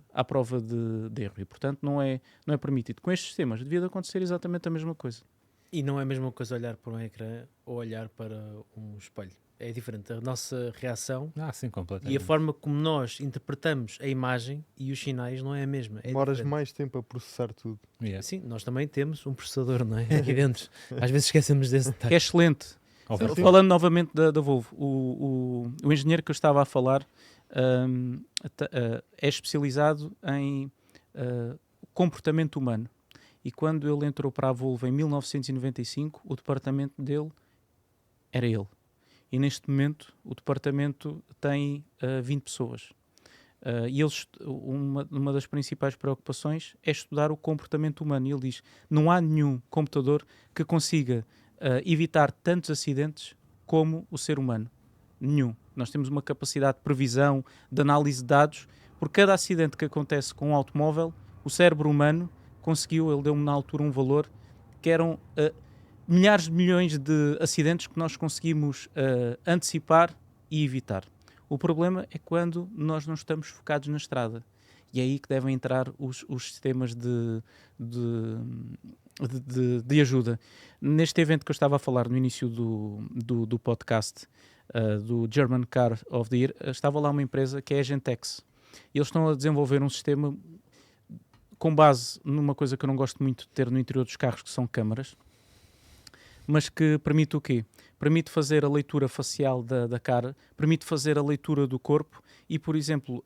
erro e, portanto, não é permitido. Com estes sistemas devia de acontecer exatamente a mesma coisa. E não é a mesma coisa olhar para um ecrã ou olhar para um espelho. É diferente. A nossa reação Sim, completamente. e a forma como nós interpretamos a imagem e os sinais não é a mesma. É Demoras diferente. mais tempo a processar tudo. Yeah. Sim, nós também temos um processador, não é? Aqui dentro. Às vezes esquecemos desse detalhe. É excelente. Óbvio. Falando novamente da Volvo, o engenheiro que eu estava a falar é especializado em comportamento humano. E quando ele entrou para a Volvo em 1995, o departamento dele era ele. E neste momento o departamento tem 20 pessoas. E eles, uma das principais preocupações é estudar o comportamento humano. E ele diz, não há nenhum computador que consiga evitar tantos acidentes como o ser humano. Nenhum. Nós temos uma capacidade de previsão, de análise de dados. Por cada acidente que acontece com um automóvel, o cérebro humano conseguiu, ele deu-me na altura um valor, que eram milhares de milhões de acidentes que nós conseguimos antecipar e evitar. O problema é quando nós não estamos focados na estrada. E é aí que devem entrar os sistemas de ajuda. Neste evento que eu estava a falar no início do podcast, do German Car of the Year, estava lá uma empresa que é a Gentex. E eles estão a desenvolver um sistema com base numa coisa que eu não gosto muito de ter no interior dos carros, que são câmaras, mas que permite o quê? Permite fazer a leitura facial da cara, permite fazer a leitura do corpo e, por exemplo,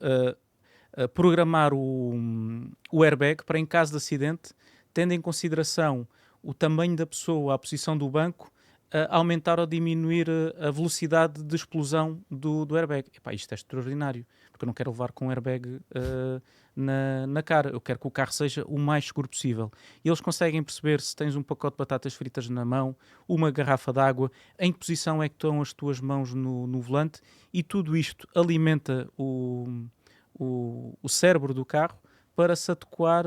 programar o airbag para, em caso de acidente, tendo em consideração o tamanho da pessoa, a posição do banco, aumentar ou diminuir a velocidade de explosão do airbag. Epá, isto é extraordinário, porque eu não quero levar com um airbag na cara. Eu quero que o carro seja o mais seguro possível. E eles conseguem perceber se tens um pacote de batatas fritas na mão, uma garrafa de água, em que posição é que estão as tuas mãos no volante, e tudo isto alimenta o cérebro do carro para se adequar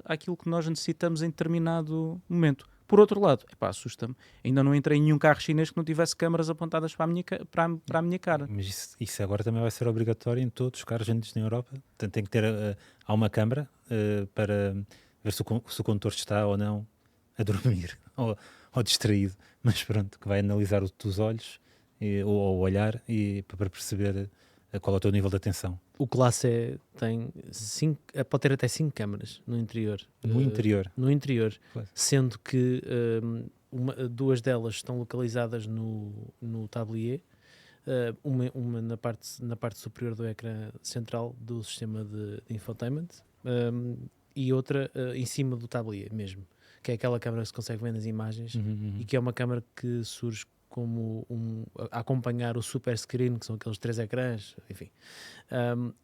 àquilo que nós necessitamos em determinado momento. Por outro lado, assusta-me. Ainda não entrei em nenhum carro chinês que não tivesse câmaras apontadas para a minha cara. Mas isso agora também vai ser obrigatório em todos os carros vendidos na Europa. Portanto, tem que ter há uma câmara para ver se o condutor está ou não a dormir ou distraído. Mas pronto, que vai analisar os olhos ou o olhar para perceber qual é o teu nível de atenção. O Classe tem pode ter até 5 câmaras no interior. No interior. Pois. Sendo que duas delas estão localizadas no tablier, uma na parte superior do ecrã central do sistema de infotainment, e outra em cima do tablier mesmo, que é aquela câmara que se consegue ver nas imagens, e que é uma câmara que surge como a acompanhar o super screen, que são aqueles 3 ecrãs, enfim.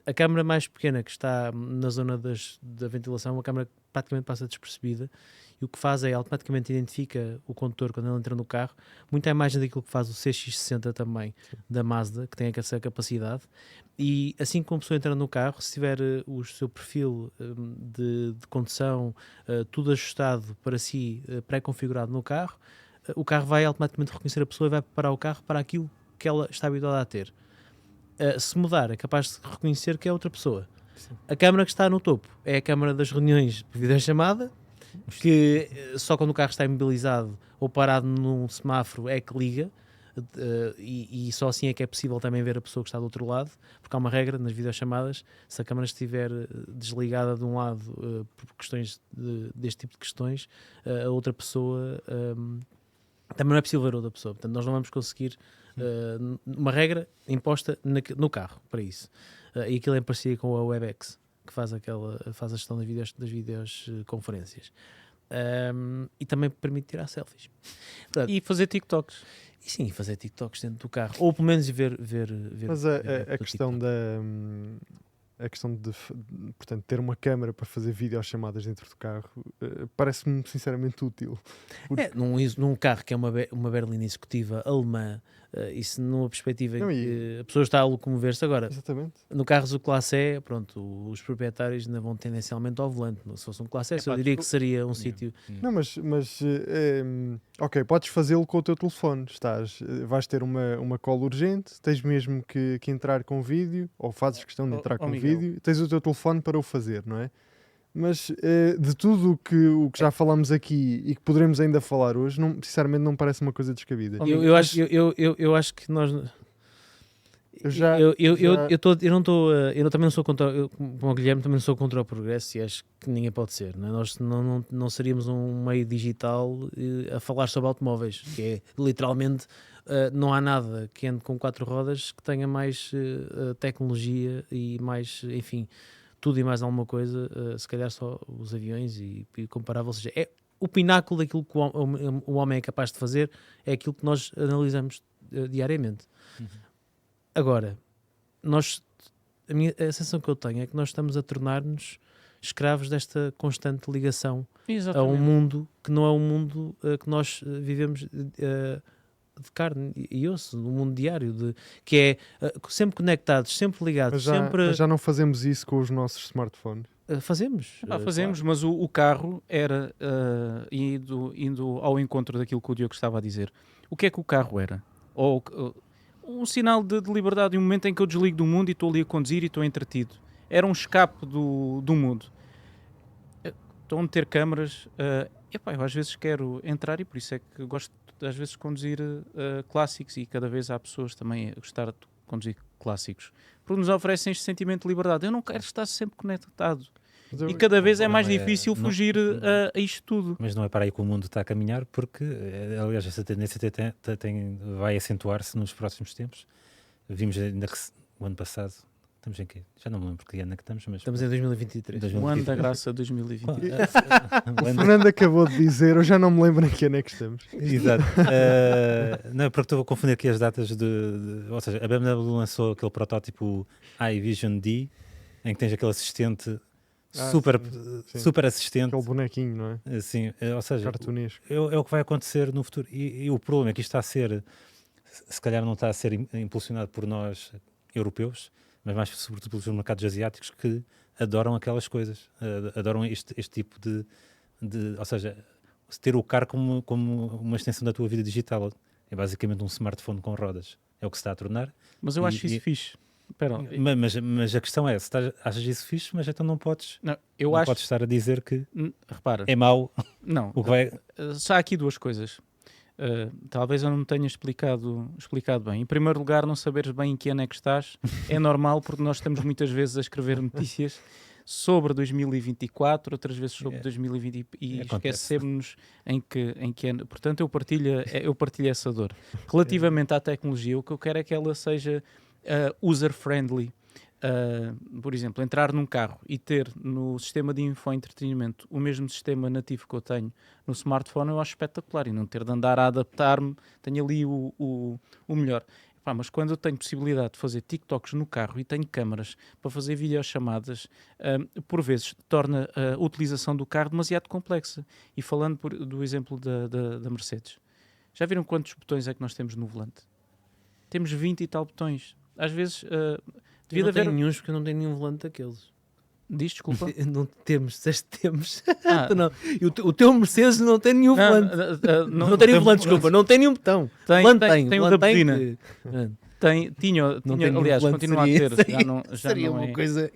A câmara mais pequena, que está na zona da ventilação, uma câmara que praticamente passa despercebida, e o que faz é automaticamente identifica o condutor quando ele entra no carro, muita imagem daquilo que faz o CX-60 também, da Mazda, que tem essa capacidade, e assim que uma pessoa entra no carro, se tiver o seu perfil de condução tudo ajustado para si, pré-configurado no carro, o carro vai automaticamente reconhecer a pessoa e vai preparar o carro para aquilo que ela está habituada a ter. se mudar, é capaz de reconhecer que é outra pessoa. A câmara que está no topo é a câmara das reuniões por videochamada, que só quando o carro está imobilizado ou parado num semáforo é que liga, e só assim é que é possível também ver a pessoa que está do outro lado, porque há uma regra nas videochamadas: se a câmara estiver desligada de um lado por questões deste tipo de questões, a outra pessoa também não é possível ver a outra pessoa. Portanto, nós não vamos conseguir uma regra imposta no carro para isso. E aquilo é em parceria com a WebEx, que faz a gestão das videoconferências. E também permite tirar selfies. Portanto, E fazer TikToks. e sim, fazer TikToks dentro do carro. Ou pelo menos ver Mas ver a do questão TikTok. a questão de portanto, ter uma câmara para fazer videochamadas dentro do carro parece-me sinceramente útil. Num carro que é uma berlina executiva alemã, isso numa perspectiva em Não, que a pessoa está a locomover-se. Agora, Exatamente. no carros do Classe E, pronto, os proprietários ainda vão tendencialmente ao volante. Se fosse um Classe S, eu diria que seria um sítio... Não, mas ok, podes fazê-lo com o teu telefone. Vais ter uma call urgente, tens mesmo que entrar com vídeo, ou fazes questão de entrar com Miguel. vídeo, tens o teu telefone para o fazer, não é? Mas de tudo o que já falamos aqui e que poderemos ainda falar hoje, sinceramente não parece uma coisa descabida. Eu acho que nós... Eu também não sou contra, como o Guilherme, também não sou contra o progresso, e acho que ninguém pode ser, não é? Nós não seríamos um meio digital a falar sobre automóveis, que é literalmente não há nada que ande com 4 rodas que tenha mais tecnologia e mais, enfim, tudo e mais alguma coisa, se calhar só os aviões e comparável, ou seja, é o pináculo daquilo que o homem é capaz de fazer, é aquilo que nós analisamos diariamente. Agora, a sensação que eu tenho é que nós estamos a tornar-nos escravos desta constante ligação a um mundo que não é um mundo que nós vivemos de carne e osso, no mundo diário, que é sempre conectados, sempre ligados, Mas já não fazemos isso com os nossos smartphones. Fazemos. Fazemos, Claro. mas o carro era, indo ao encontro daquilo que o Diogo estava a dizer, o que é que o carro era? Um sinal de liberdade, um momento em que eu desligo do mundo e estou ali a conduzir e estou entretido. Era um escape do mundo. Estão a meter câmaras. Eu às vezes quero entrar, e por isso é que gosto às vezes de conduzir clássicos, e cada vez há pessoas também a gostar de conduzir clássicos, porque nos oferecem este sentimento de liberdade. Eu não quero estar sempre conectado. E cada vez é mais difícil fugir a isto tudo. Mas não é para aí que o mundo está a caminhar, porque, aliás, essa tendência vai acentuar-se nos próximos tempos. Vimos ainda que o ano passado, estamos em quê? Já não me lembro que ano é que estamos, mas... Estamos em 2023. O ano da graça 2020. O Fernando acabou de dizer, eu já não me lembro em que ano é que estamos. Exato. Não, porque estou a confundir aqui as datas ou seja, a BMW lançou aquele protótipo iVision D, em que tens aquele assistente super assistente. Aquele bonequinho, não é? Assim, ou seja, Cartunesco. é o que vai acontecer no futuro. E o problema é que isto está a ser, se calhar não está a ser impulsionado por nós europeus, mas mais sobretudo pelos mercados asiáticos, que adoram aquelas coisas, adoram este tipo de ou seja, ter o carro como uma extensão da tua vida digital. É basicamente um smartphone com rodas. É o que se está a tornar. Mas eu acho isso fixe. Espera, Mas a questão é, se achas isso fixe, mas então não podes, podes estar a dizer que repara, é mau. não, O que vai... só há aqui duas coisas. Talvez eu não me tenha explicado bem. Em primeiro lugar, não saberes bem em que ano é que estás é normal, porque nós estamos muitas vezes a escrever notícias sobre 2024, outras vezes sobre 2020 e esquecemos-nos em que ano. Portanto, eu partilho essa dor. Relativamente à tecnologia, o que eu quero é que ela seja user-friendly. Por exemplo, entrar num carro e ter no sistema de infoentretenimento o mesmo sistema nativo que eu tenho no smartphone, eu acho espetacular, e não ter de andar a adaptar-me, tenho ali o melhor. Mas quando eu tenho possibilidade de fazer TikToks no carro e tenho câmaras para fazer videochamadas, por vezes torna a utilização do carro demasiado complexa. E falando do exemplo da Mercedes, já viram quantos botões é que nós temos no volante? Temos 20 e tal botões. Às vezes devia haver... Não tenho nenhum, porque eu não tenho nenhum volante daqueles. Diz, desculpa. Não temos, disseste temos. Não. E o teu Mercedes não tem nenhum volante. Não tem nenhum volante, desculpa. Não tem nenhum botão. Tem o da Bedina. tinha, tenho aliás, um plano de continua a ter, seria- já seria não uma é, coisa.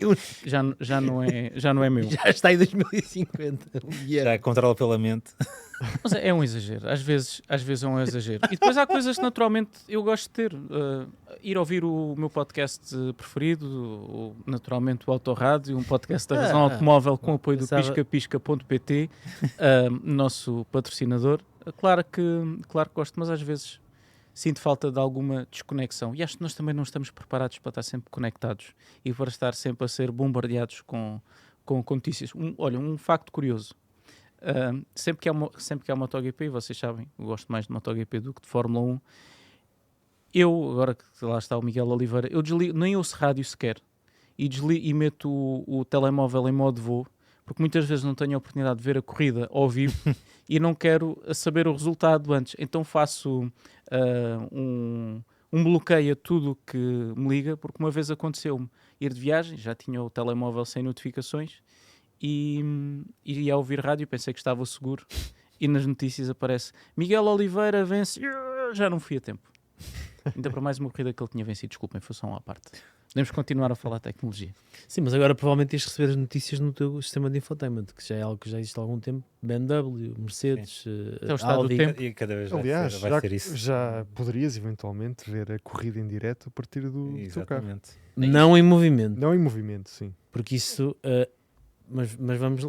já não é meu. Já está em 2050. Já controla pela mente. Mas é um exagero, às vezes é um exagero. E depois há coisas que naturalmente eu gosto de ter. Ir ouvir o meu podcast preferido, naturalmente o Autorádio, um podcast da Razão Automóvel com apoio do piscapisca.pt, nosso patrocinador. Claro que gosto, mas às vezes sinto falta de alguma desconexão. E acho que nós também não estamos preparados para estar sempre conectados e para estar sempre a ser bombardeados com notícias. Olha, um facto curioso. Sempre que há MotoGP, vocês sabem, eu gosto mais de MotoGP do que de Fórmula 1. Eu, agora que lá está o Miguel Oliveira, eu desligo, nem ouço rádio sequer, e meto o telemóvel em modo voo, porque muitas vezes não tenho a oportunidade de ver a corrida ao vivo e não quero saber o resultado antes. Então faço um bloqueio a tudo que me liga, porque uma vez aconteceu-me ir de viagem, já tinha o telemóvel sem notificações, e ao ouvir rádio pensei que estava seguro e nas notícias aparece Miguel Oliveira vence, já não fui a tempo. Ainda para mais uma corrida que ele tinha vencido, desculpem, foi só uma parte. Podemos continuar a falar de tecnologia. Sim, mas agora provavelmente tens de receber as notícias no teu sistema de infotainment, que já é algo que já existe há algum tempo. BMW, Mercedes, É o estado Audi. do tempo. E cada vez Aliás, vai ser isso. já poderias eventualmente ver a corrida em direto a partir do teu carro. Exatamente. Não em movimento, Não em movimento, sim. porque isso... mas vamos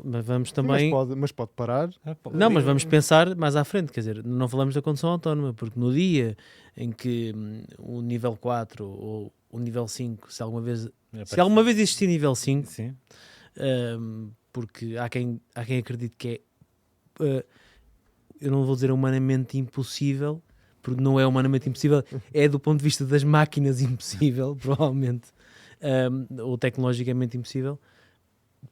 Sim, também... mas pode parar. Não, mas vamos pensar mais à frente, quer dizer, não falamos da condução autónoma, porque no dia em que o nível 4 ou o nível 5, se alguma vez existir nível 5, Sim. porque há quem acredite que é, eu não vou dizer humanamente impossível, porque não é humanamente impossível, é do ponto de vista das máquinas impossível, provavelmente, ou tecnologicamente impossível.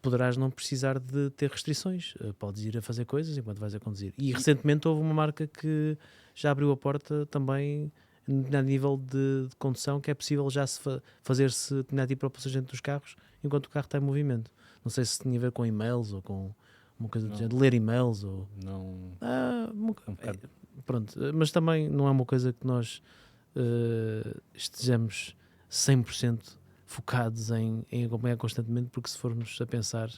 Poderás não precisar de ter restrições, podes ir a fazer coisas enquanto vais a conduzir. E recentemente houve uma marca que já abriu a porta também a nível de condução, que é possível já fazer-se determinado tipo de propulsão dos carros enquanto o carro está em movimento. Não sei se tinha a ver com e-mails ou com uma coisa do género, ler e-mails ou... Não. Pronto, mas também não é uma coisa que nós estejamos 100% focados em acompanhar constantemente, porque se formos a pensar,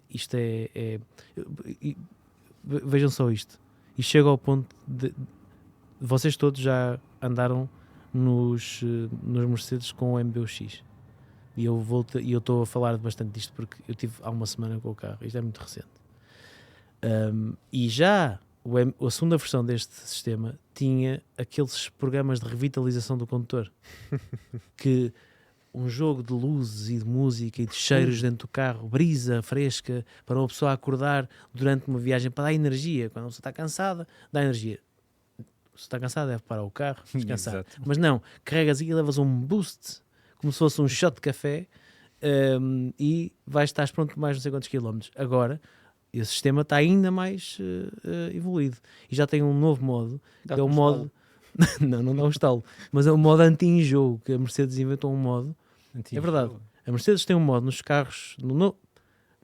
isto vejam só isto, e chega ao ponto de vocês todos já andaram nos Mercedes com o MBUX, e eu estou a falar bastante disto porque eu tive há uma semana com o carro, isto é muito recente, e já a segunda versão deste sistema tinha aqueles programas de revitalização do condutor que um jogo de luzes e de música e de cheiros dentro do carro, brisa fresca, para uma pessoa acordar durante uma viagem, para dar energia. Quando a pessoa está cansada, dá energia. Se está cansada, deve parar o carro, descansar. Exato. Mas não, carregas e levas um boost, como se fosse um shot de café, e vais estar pronto mais não sei quantos quilómetros. Agora, esse sistema está ainda mais evoluído. E já tem um novo modo, que é o modo... não dá um estalo, mas é o modo anti-enjoo, que a Mercedes inventou um modo. É verdade. A Mercedes tem um modo nos carros, no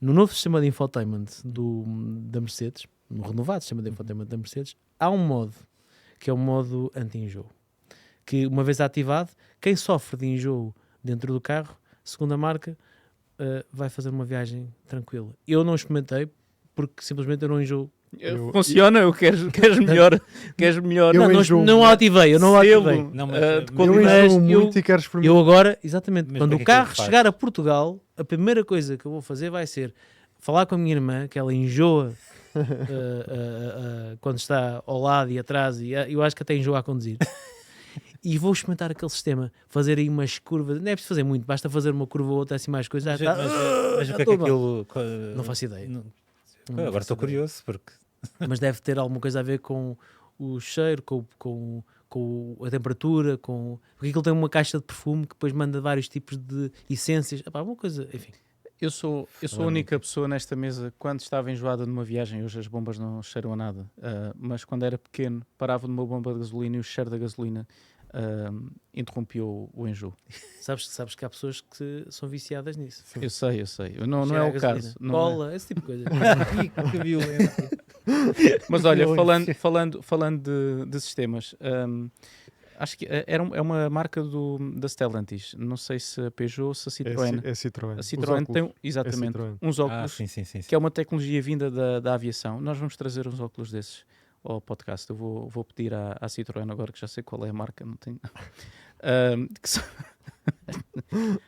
novo sistema de infotainment da Mercedes, no renovado sistema de infotainment da Mercedes, há um modo, que é o modo anti-enjoo, que uma vez ativado, quem sofre de enjoo dentro do carro, segundo a marca, vai fazer uma viagem tranquila. Eu não experimentei, porque simplesmente eu não enjoo. Funciona? Queres melhor? Não ativei, eu não ativei. Não, mas, Eu enjoo muito e quero experimentar. Eu agora, exatamente, Mas quando para o que é que carro ele faz? chegar a Portugal, a primeira coisa que eu vou fazer vai ser falar com a minha irmã, que ela enjoa quando está ao lado e atrás, e eu acho que até enjoa a conduzir. E vou experimentar aquele sistema, fazer aí umas curvas, não é preciso fazer muito, basta fazer uma curva ou outra, assim mais coisas. mas o que é que aquilo. Não faço ideia. Agora estou curioso, porque. Mas deve ter alguma coisa a ver com o cheiro, com a temperatura, porque aquilo tem uma caixa de perfume que depois manda vários tipos de essências. Uma coisa, enfim. Eu sou a única pessoa nesta mesa, quando estava enjoada numa viagem, hoje as bombas não cheiram a nada, mas quando era pequeno, parava numa bomba de gasolina e o cheiro da gasolina interrompia o enjoo. Sabes que há pessoas que são viciadas nisso. Eu sei. Não é o caso. Não Cola, esse tipo de coisa. Que violento. Mas olha, falando de sistemas, Acho que é uma marca da Stellantis. Não sei se a Peugeot ou se a Citroën. É Citroën. A Citroën tem, É exatamente, Citroën. uns óculos, sim. que é uma tecnologia vinda da aviação. Nós vamos trazer uns óculos desses ao podcast. Eu vou pedir à Citroën agora, que já sei qual é a marca, não tenho.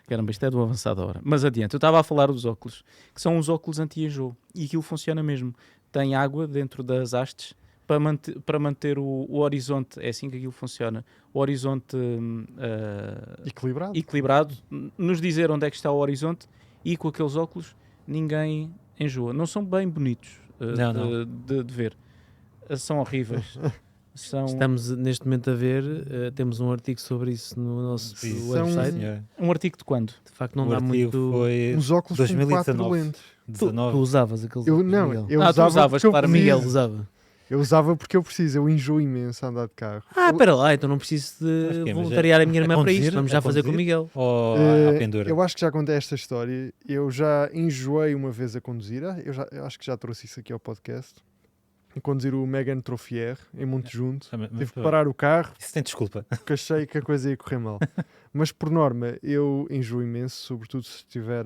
Caramba, isto é do avançado hora. Mas adiante, eu estava a falar dos óculos, que são uns óculos anti-enjoo, e aquilo funciona mesmo. Tem água dentro das hastes para manter o horizonte, é assim que aquilo funciona, o horizonte equilibrado, nos dizer onde é que está o horizonte, e com aqueles óculos ninguém enjoa. Não são bem bonitos de ver, são horríveis. Estamos neste momento a ver, temos um artigo sobre isso no nosso website. Um artigo de quando? De facto não dá muito... Foi Uns óculos 2019. com 4 lentes. Tu usavas aqueles óculos, Não, Miguel? eu tu usava usavas, porque eu claro, preciso. Miguel usava. Eu usava porque eu preciso, eu enjoo imenso a andar de carro. Espera lá, então não preciso Mas de quê? Mas voluntariar a minha a irmã para conduzir? isto. Vamos A já fazer com o conduzir? Miguel. Ou à pendura? Eu acho que já contei esta história. Eu já enjoei uma vez a conduzir. Eu acho que já trouxe isso aqui ao podcast. A conduzir o Megane Trophy R em Monte Junto. Tive que parar o carro Isso tem desculpa. porque achei que a coisa ia correr mal. Mas por norma eu enjoo imenso, sobretudo se estiver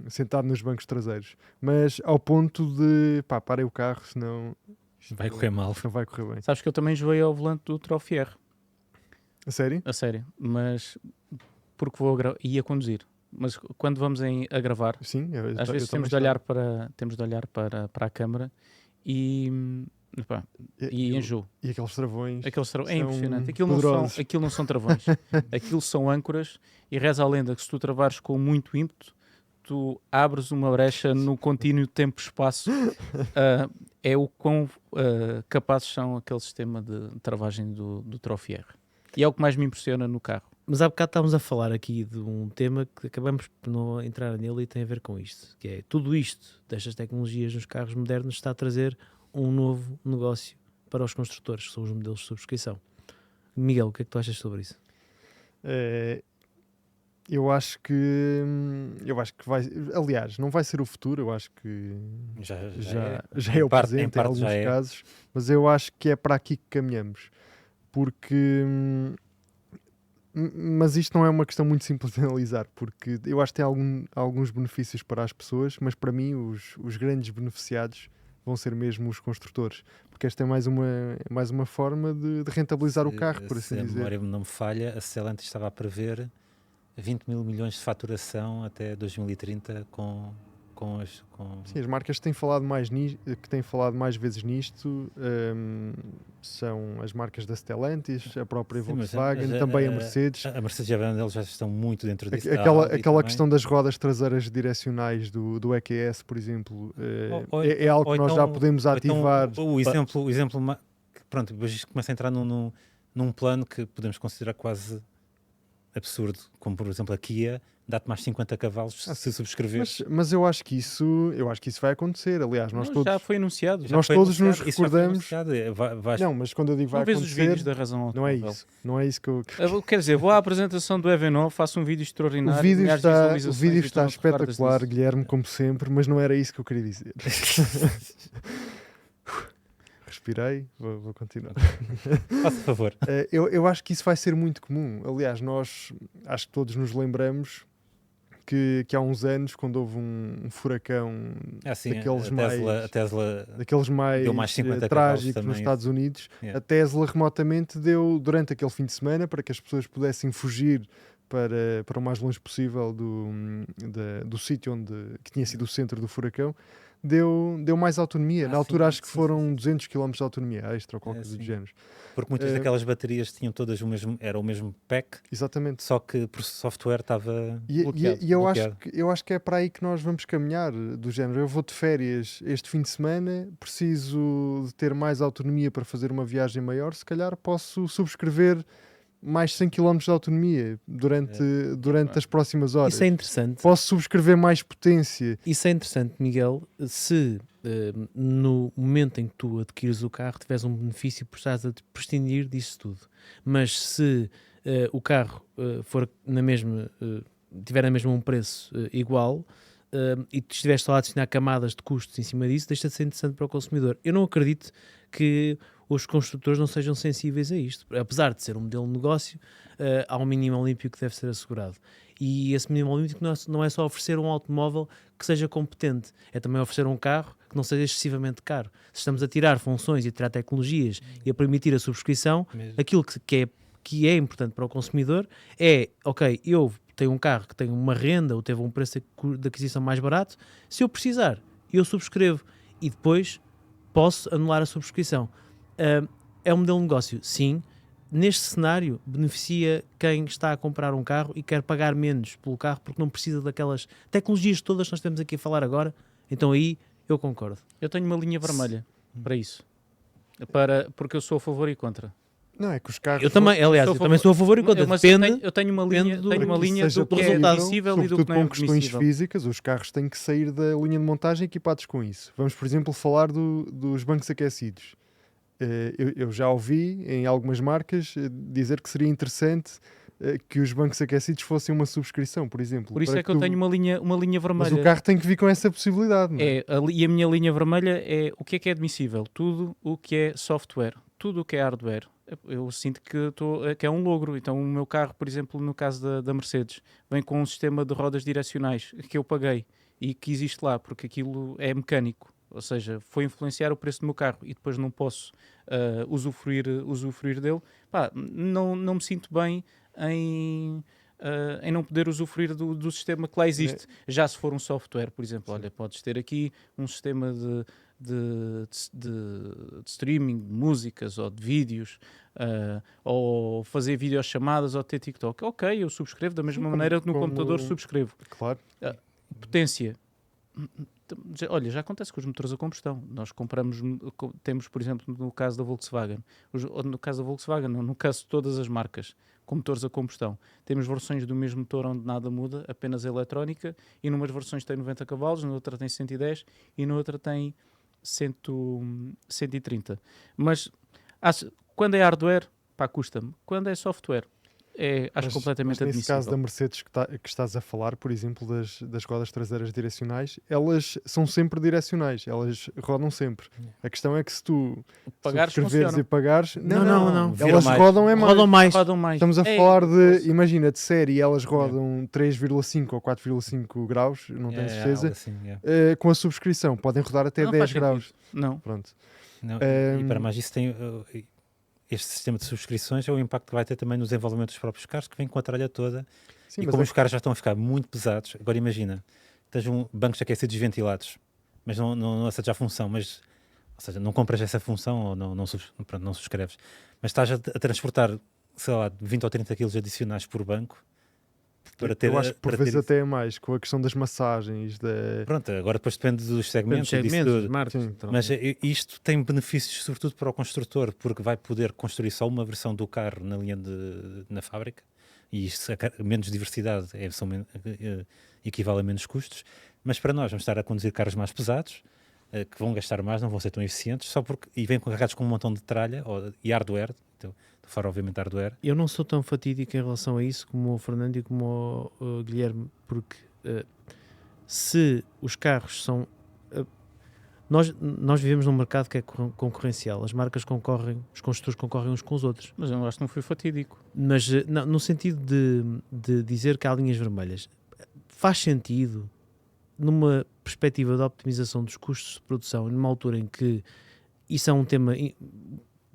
sentado nos bancos traseiros. Mas ao ponto de parei o carro, senão Vai correr mal. não vai correr bem. Sabes que eu também enjoei ao volante do Trophy R, A sério? a sério, mas porque ia conduzir. Mas quando vamos a gravar, Sim. às vezes temos de olhar para a câmara e enjoo. E aqueles travões. É são impressionante. poderosos. Aquilo não são travões. Aquilo são âncoras, e reza a lenda que se tu travares com muito ímpeto, tu abres uma brecha no contínuo tempo-espaço. É o quão capazes são aquele sistema de travagem do Trophy R. E é o que mais me impressiona no carro. Mas há bocado estávamos a falar aqui de um tema que acabamos por não entrar nele e tem a ver com isto, que é tudo isto destas tecnologias nos carros modernos está a trazer um novo negócio para os construtores, que são os modelos de subscrição. Miguel, o que é que tu achas sobre isso? Eu acho que vai, aliás, não vai ser o futuro, eu acho que já é o presente em alguns casos, mas eu acho que é para aqui que caminhamos, porque mas isto não é uma questão muito simples de analisar, porque eu acho que tem alguns benefícios para as pessoas, mas para mim os grandes beneficiados vão ser mesmo os construtores, porque esta é mais uma forma de rentabilizar o carro, por assim dizer. Se a memória não me falha, a Stellantis estava a prever 20 mil milhões de faturação até 2030 com Sim, as marcas que têm falado mais vezes nisto são as marcas da Stellantis, a própria Volkswagen, também a Mercedes. A Mercedes e a BMW já estão muito dentro disso. Aquela questão das rodas traseiras direcionais do EQS, por exemplo, é algo que nós já podemos ativar. O exemplo, pronto, depois isto começa a entrar num plano que podemos considerar quase absurdo, como por exemplo a Kia dá-te mais 50 cavalos se subscreveres. Mas eu acho que isso vai acontecer. Aliás, já foi anunciado. Nós todos nos recordamos. Não, mas quando eu digo vai acontecer, os vídeos da Razão Automóvel. Não é isso que eu quer dizer, vou à apresentação do EV9, faço um vídeo extraordinário. O vídeo está espetacular, Guilherme, como sempre, mas não era isso que eu queria dizer. Respirei, vou continuar. Faça favor. Eu acho que isso vai ser muito comum. Aliás, acho que todos nos lembramos que há uns anos, quando houve um furacão daqueles mais trágicos nos Estados Unidos, a Tesla remotamente deu, durante aquele fim de semana, para que as pessoas pudessem fugir para o mais longe possível do sítio que tinha sido o centro do furacão, deu mais autonomia. Na altura acho que foram 200 km de autonomia extra ou qualquer coisa do género. Porque muitas daquelas baterias tinham todas era o mesmo pack. Exatamente. Só que por software estava bloqueado. E eu acho que é para aí que nós vamos caminhar, do género. Eu vou de férias este fim de semana, preciso de ter mais autonomia para fazer uma viagem maior, se calhar posso subscrever mais 100 km de autonomia durante as próximas horas. Isso é interessante. Posso subscrever mais potência. Isso é interessante, Miguel, se no momento em que tu adquires o carro tiveres um benefício por estás a prescindir disso tudo. Mas se o carro for tiver a mesma um preço igual e tu estiveres só a adicionar camadas de custos em cima disso, deixa de ser interessante para o consumidor. Eu não acredito que os construtores não sejam sensíveis a isto. Apesar de ser um modelo de negócio, há um mínimo olímpico que deve ser assegurado. E esse mínimo olímpico não é só oferecer um automóvel que seja competente, é também oferecer um carro que não seja excessivamente caro. Se estamos a tirar funções e a tirar tecnologias e a permitir a subscrição, aquilo que é importante para o consumidor é, ok, eu tenho um carro que tem uma renda ou teve um preço de aquisição mais barato, se eu precisar, eu subscrevo e depois posso anular a subscrição. É um modelo de negócio, sim. Neste cenário, beneficia quem está a comprar um carro e quer pagar menos pelo carro porque não precisa daquelas tecnologias todas que nós estamos aqui a falar agora. Então aí eu concordo. Eu tenho uma linha vermelha para isso. Porque eu sou a favor e contra. Não, é que os carros... Eu também, aliás, eu também sou a favor e contra. Mas Depende. eu tenho uma linha, do- tenho uma para que linha seja do que é resultado, admissível e do sobretudo que não é com questões admissível. físicas, os carros têm que sair da linha de montagem equipados com isso. Vamos, por exemplo, falar dos bancos aquecidos. Eu já ouvi em algumas marcas dizer que seria interessante que os bancos aquecidos fossem uma subscrição, por exemplo. Por isso para é que eu tenho uma linha Mas vermelha. o carro tem que vir com essa possibilidade, não é? E a minha linha vermelha é o que é admissível. Tudo o que é software, tudo o que é hardware. Eu sinto que é um logro. Então o meu carro, por exemplo, no caso da Mercedes, vem com um sistema de rodas direcionais que eu paguei e que existe lá, porque aquilo é mecânico. Ou seja, foi influenciar o preço do meu carro e depois não posso usufruir dele. Pá, não me sinto bem em não poder usufruir do sistema que lá existe. Já se for um software, por exemplo, olha, podes ter aqui um sistema de streaming de músicas ou de vídeos, ou fazer videochamadas ou ter TikTok. Ok, eu subscrevo da mesma maneira que no computador subscrevo. Claro. Potência. Olha, já acontece com os motores a combustão. Nós temos, por exemplo, no caso da Volkswagen, no caso da Volkswagen, não, no caso de todas as marcas com motores a combustão, temos versões do mesmo motor onde nada muda, apenas a eletrónica, e numas versões tem 90 cavalos, na outra tem 110 e na outra tem 130. Mas quando é hardware, pá, custa-me. Quando é software, acho completamente mas nesse admissível. caso da Mercedes que estás a falar, por exemplo, das rodas traseiras direcionais, elas são sempre direcionais, elas rodam sempre. A questão é que se tu Pagares, subscreveres funciona. e pagares, Não. elas mais. rodam mais. Rodam mais. Estamos a falar de, imagina, de série, elas rodam 3,5 ou 4,5 graus, não tenho certeza, Assim, com a subscrição, podem rodar até Não 10 faz graus. Não. Pronto. Não, e para mais isso tem este sistema de subscrições é o impacto que vai ter também no desenvolvimento dos próprios carros, que vem com a tralha toda. Sim, E mas como os carros já estão a ficar muito pesados, agora imagina, tens bancos aquecidos ventilados, mas não aceitas a função, mas, ou seja, não compras essa função ou não subscreves, mas estás a transportar, sei lá, 20 ou 30 quilos adicionais por banco, para ter... eu acho que por para vezes ter... até é mais, com a questão das massagens, Pronto, agora depois depende dos segmentos, e disso tudo. marcas. Mas isto tem benefícios sobretudo para o construtor, porque vai poder construir só uma versão do carro na linha na fábrica, e isto menos diversidade equivale a menos custos, mas para nós vamos estar a conduzir carros mais pesados, que vão gastar mais, não vão ser tão eficientes, e vêm carregados com um montão de tralha e hardware, então, fora obviamente hardware. Eu não sou tão fatídico em relação a isso como o Fernando e como o Guilherme, porque se os carros são... Nós vivemos num mercado que é concorrencial, as marcas concorrem, os construtores concorrem uns com os outros. Mas eu acho que não foi fatídico. Mas no sentido de dizer que há linhas vermelhas, faz sentido numa perspectiva de optimização dos custos de produção, numa altura em que isso é um tema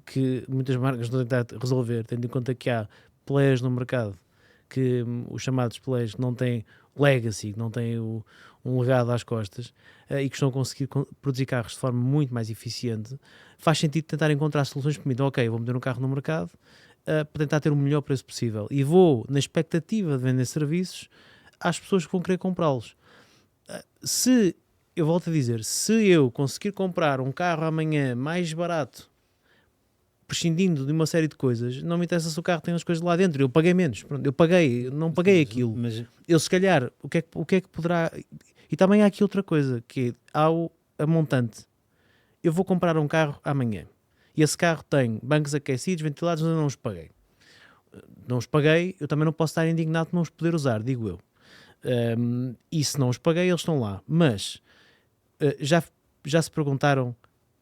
que muitas marcas estão a tentar resolver, tendo em conta que há players no mercado, que os chamados players que não têm legacy, que não têm um legado às costas, e que estão a conseguir produzir carros de forma muito mais eficiente. Faz sentido tentar encontrar soluções que permitam, ok, vou meter um carro no mercado para tentar ter o melhor preço possível e vou, na expectativa de vender serviços, às pessoas que vão querer comprá-los. Eu volto a dizer, se eu conseguir comprar um carro amanhã mais barato, prescindindo de uma série de coisas, não me interessa se o carro tem as coisas lá dentro, eu paguei menos, pronto, não paguei aquilo. Mas Eu se calhar, o que é que poderá... E também há aqui outra coisa, que há a montante. Eu vou comprar um carro amanhã, e esse carro tem bancos aquecidos, ventilados, mas eu não os paguei. Não os paguei, eu também não posso estar indignado de não os poder usar, digo eu. E se não os paguei, eles estão lá. Mas já se perguntaram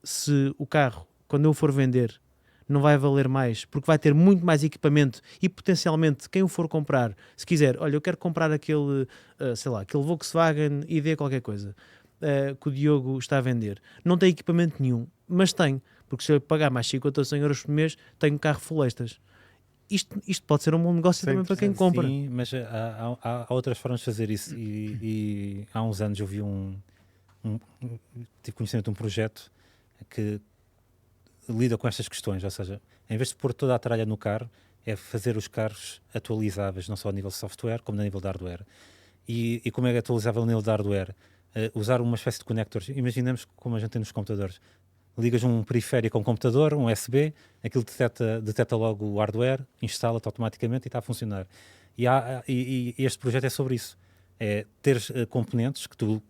se o carro quando eu for vender, não vai valer mais, porque vai ter muito mais equipamento e potencialmente quem o for comprar, se quiser, olha, eu quero comprar aquele, sei lá, aquele Volkswagen ID qualquer coisa, que o Diogo está a vender. Não tem equipamento nenhum, mas tem, porque se eu pagar mais 50 ou 100 euros por mês, tenho um carro full extras. Isto pode ser um bom negócio também para quem compra. Sim, mas há outras formas de fazer isso e há uns anos eu vi tive conhecimento de um projeto que lida com estas questões, ou seja, em vez de pôr toda a tralha no carro, é fazer os carros atualizáveis, não só a nível de software, como a nível de hardware. E como é que é atualizável a nível de hardware? Usar uma espécie de conectores. Imaginemos como a gente tem nos computadores. Ligas um periférico a um computador, um USB, aquilo detecta logo o hardware, instala-te automaticamente e está a funcionar. E este projeto é sobre isso. É ter componentes que tu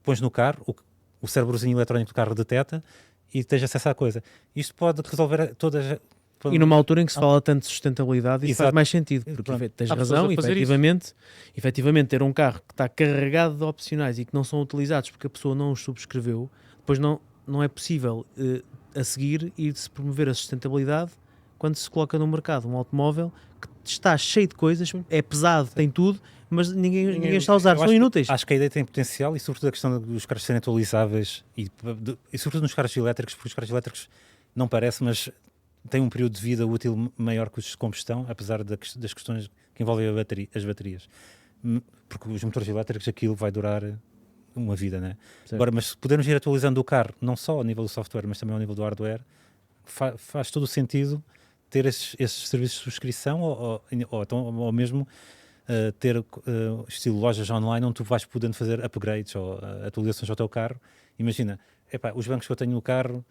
pões no carro, o cérebrozinho eletrónico do carro detecta e tens acesso à coisa. Isto pode resolver todas... E numa altura em que se fala tanto de sustentabilidade, isso faz mais sentido, porque tens razão, efetivamente ter um carro que está carregado de opcionais e que não são utilizados porque a pessoa não os subscreveu, depois não é possível a seguir ir-se promover a sustentabilidade quando se coloca no mercado um automóvel que está cheio de coisas, é pesado, tem tudo, mas ninguém está a usar, são inúteis. Acho que a ideia tem potencial e sobretudo a questão dos carros serem atualizáveis e sobretudo nos carros elétricos, porque os carros elétricos não parece, mas têm um período de vida útil maior que os de combustão, apesar das questões que envolvem as baterias. Porque os motores elétricos, aquilo vai durar uma vida, né? Agora, mas se pudermos ir atualizando o carro, não só ao nível do software, mas também ao nível do hardware, faz todo o sentido ter esses serviços de subscrição ou mesmo ter estilo lojas online onde tu vais podendo fazer upgrades ou atualizações ao teu carro. Imagina, os bancos que eu tenho no carro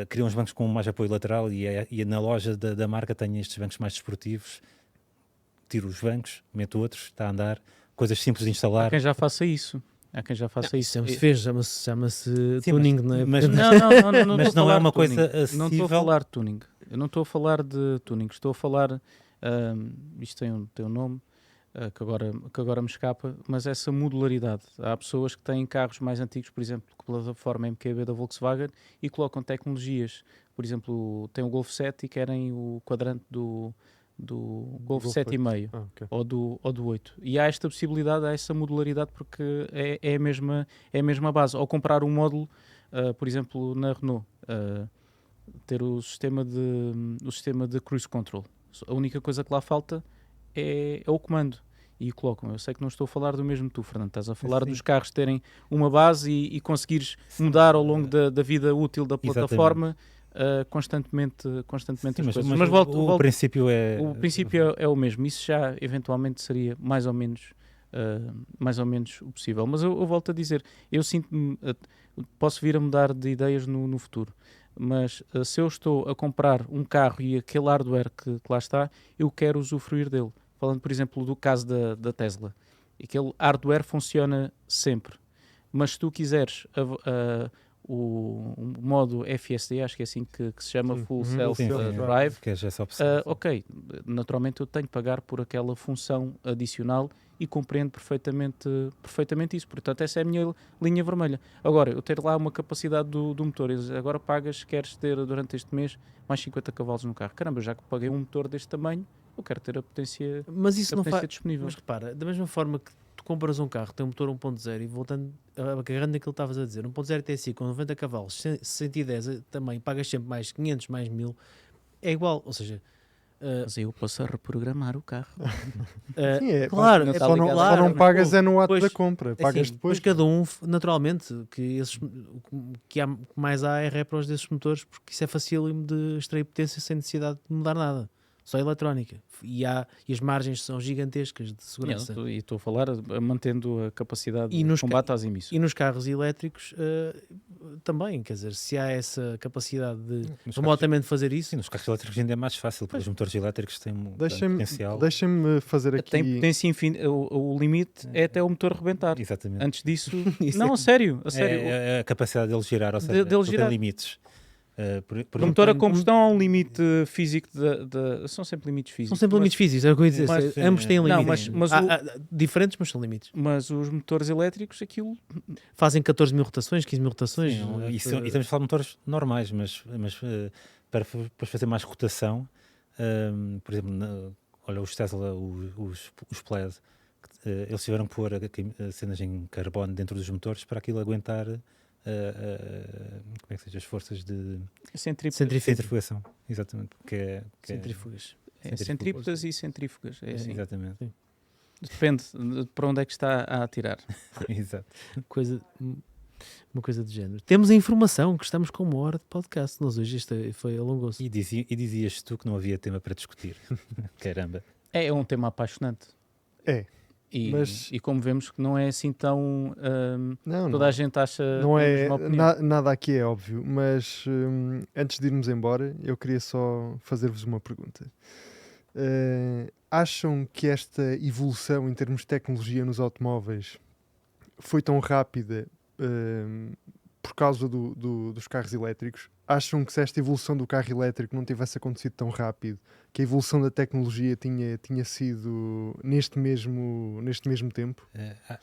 criam uns bancos com mais apoio lateral e na loja da marca tenho estes bancos mais desportivos, tiro os bancos, meto outros, está a andar, coisas simples de instalar. Há quem já faça isso. Chama-se tuning, não é? Mas não é uma coisa acessível. Não estou a falar de tuning. Eu não estou a falar de tuning. Estou a falar... isto tem um nome que agora me escapa, mas essa modularidade. Há pessoas que têm carros mais antigos, por exemplo, com a plataforma MQB da Volkswagen e colocam tecnologias. Por exemplo, tem o Golf 7 e querem o quadrante do Golf 7,5 ou do 8. E há esta possibilidade, há essa modularidade porque é a mesma base. Ou comprar um módulo, por exemplo, na Renault, ter o sistema de cruise control. A única coisa que lá falta é o comando. E colocam. Eu sei que não estou a falar do mesmo tu, Fernando. Estás a falar dos carros terem uma base e conseguires mudar ao longo da vida útil da plataforma constantemente as coisas. Mas o princípio é o mesmo. Isso já eventualmente seria mais ou menos o possível. Mas eu volto a dizer, eu sinto-me, posso vir a mudar de ideias no futuro. Mas se eu estou a comprar um carro e aquele hardware que lá está, eu quero usufruir dele. Falando, por exemplo, do caso da Tesla. Aquele hardware funciona sempre. Mas se tu quiseres o modo FSD, acho que é assim que se chama, Full Self Drive, que é essa opção, ok, naturalmente eu tenho que pagar por aquela função adicional e compreendo perfeitamente isso. Portanto, essa é a minha linha vermelha. Agora, eu ter lá uma capacidade do motor, agora pagas, queres ter durante este mês mais 50 cavalos no carro. Caramba, já que paguei um motor deste tamanho, eu quero ter a potência, mas isso não faz disponível. Mas repara, da mesma forma que tu compras um carro que tem um motor 1.0 e voltando, agarrando naquilo que estavas a dizer, 1.0 TSI com 90 cavalos, 110 também, pagas sempre mais 500, mais 1000, é igual, ou seja... mas eu posso reprogramar o carro. Sim, claro, só não pagas no ato da compra, pagas assim, depois. Pois cada um, naturalmente, que mais há é repros desses motores, porque isso é facílimo de extrair potência sem necessidade de mudar nada. Só eletrónica. E as margens são gigantescas de segurança. E estou a falar mantendo a capacidade de combate às emissões. E nos carros elétricos também, quer dizer, se há essa capacidade de remotamente fazer isso... Sim, nos carros elétricos ainda é mais fácil, porque os motores elétricos têm um potencial. Deixem-me fazer aqui... Tem potência infinita, o limite é até o motor rebentar. Exatamente. Antes disso... não, a sério. É a capacidade dele girar, ou seja, tem limites. O motor a combustão há um limite físico, são sempre limites físicos. São sempre limites físicos, era o que eu ia dizer. mas- Ambos têm Não, limites. Há diferentes, mas são limites. Mas os motores elétricos, aquilo... Fazem 14 mil rotações, 15 mil rotações. Sim, e estamos a falar de motores normais, mas para depois fazer mais rotação, por exemplo, olha, os Tesla, os Plaid, eles tiveram que pôr cenas em carbono dentro dos motores para aquilo aguentar como é que seja, as forças de centrifugação. Exatamente. Centrífugas. Centrípetas e centrífugas. É assim. Exatamente. Sim. Depende de para onde é que está a atirar. Exato. Uma coisa do género. Temos a informação que estamos com 1 hora de podcast. Nós hoje isto alongou-se. E dizias tu que não havia tema para discutir. Caramba. É um tema apaixonante. É. E como vemos que não é assim tão... Não, toda a gente acha... não a é, mesma opinião. nada aqui é óbvio, mas antes de irmos embora, eu queria só fazer-vos uma pergunta. Acham que esta evolução em termos de tecnologia nos automóveis foi tão rápida por causa dos carros elétricos? Acham que se esta evolução do carro elétrico não tivesse acontecido tão rápido, que a evolução da tecnologia tinha sido neste mesmo tempo?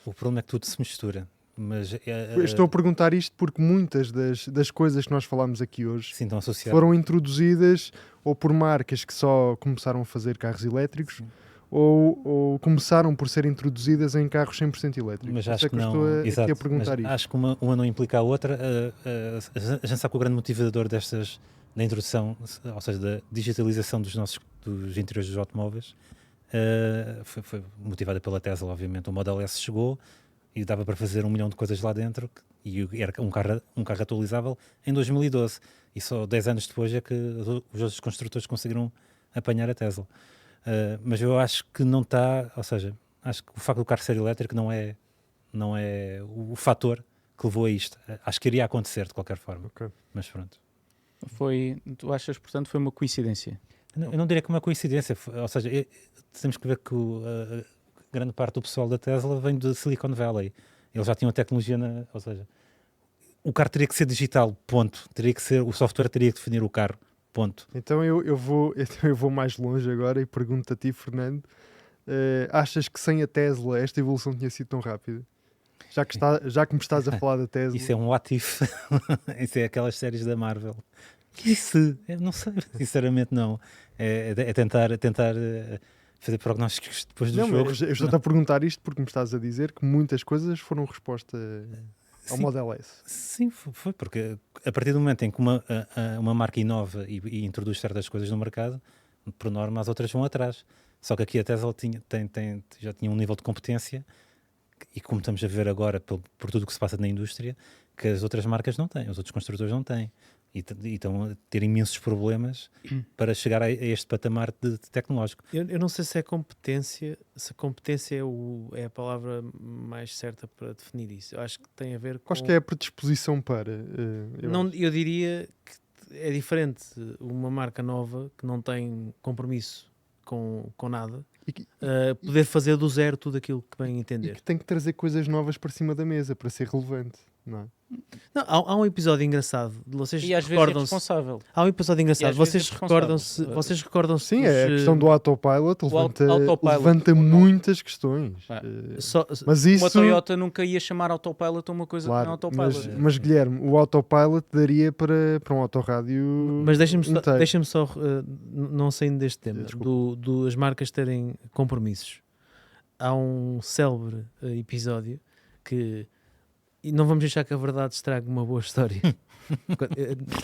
O problema é que tudo se mistura. Mas, Estou a perguntar isto porque muitas das coisas que nós falámos aqui hoje sim, estão associadas. foram introduzidas ou por marcas que só começaram a fazer carros elétricos ou começaram por ser introduzidas em carros 100% elétricos. Mas acho que eu não. estou Exato, aqui a perguntar mas isto. acho que uma não implica a outra. A gente sabe que o grande motivador da introdução, ou seja, da digitalização dos interiores dos automóveis, foi motivada pela Tesla, obviamente. O Model S chegou e dava para fazer 1 milhão de coisas lá dentro e era um carro atualizável em 2012. E só 10 anos depois é que os outros construtores conseguiram apanhar a Tesla. Mas eu acho que não está, ou seja, acho que o facto do carro ser elétrico não é o fator que levou a isto. Acho que iria acontecer de qualquer forma. Ok. Mas pronto. Tu achas, portanto, foi uma coincidência? Eu não diria que é uma coincidência, ou seja, temos que ver que grande parte do pessoal da Tesla vem de Silicon Valley. Eles já tinham a tecnologia, ou seja, o carro teria que ser digital, ponto. O software teria que definir o carro, ponto. Então eu vou mais longe agora e pergunto a ti, Fernando, achas que sem a Tesla esta evolução tinha sido tão rápida? Já que me estás a falar da Tesla... Isso é um what if. Isso é aquelas séries da Marvel. Isso, eu não sei, sinceramente não. É tentar fazer prognósticos depois do jogo. Mas eu estou-te a perguntar isto porque me estás a dizer que muitas coisas foram resposta ao Sim. Model S. Sim, foi porque a partir do momento em que uma marca inova e introduz certas coisas no mercado, por norma as outras vão atrás. Só que aqui a Tesla já tinha um nível de competência e como estamos a ver agora por tudo o que se passa na indústria, que as outras marcas não têm, os outros construtores não têm. E estão a ter imensos problemas para chegar a este patamar de tecnológico. Eu não sei se é competência, se a competência é a palavra mais certa para definir isso. Eu acho que tem a ver com... Acho que é a predisposição para... eu diria que é diferente uma marca nova que não tem compromisso com nada, poder fazer do zero tudo aquilo que bem E entender. que tem que trazer coisas novas para cima da mesa para ser relevante, não é? Não, há um episódio engraçado. Vocês E às vezes é recordam-se? responsável. Há um episódio engraçado. às vezes Vocês é responsável. recordam-se? Sim, é a questão do autopilot autopilot. levanta muitas questões. Mas isso... Uma Toyota nunca ia chamar autopilot a uma coisa que não é Claro, autopilot. mas Guilherme, o autopilot daria para um autorrádio Mas deixa-me inteiro. só, não saindo deste tema, as marcas terem compromissos. Há um célebre episódio que, e não vamos deixar que a verdade estrague uma boa história.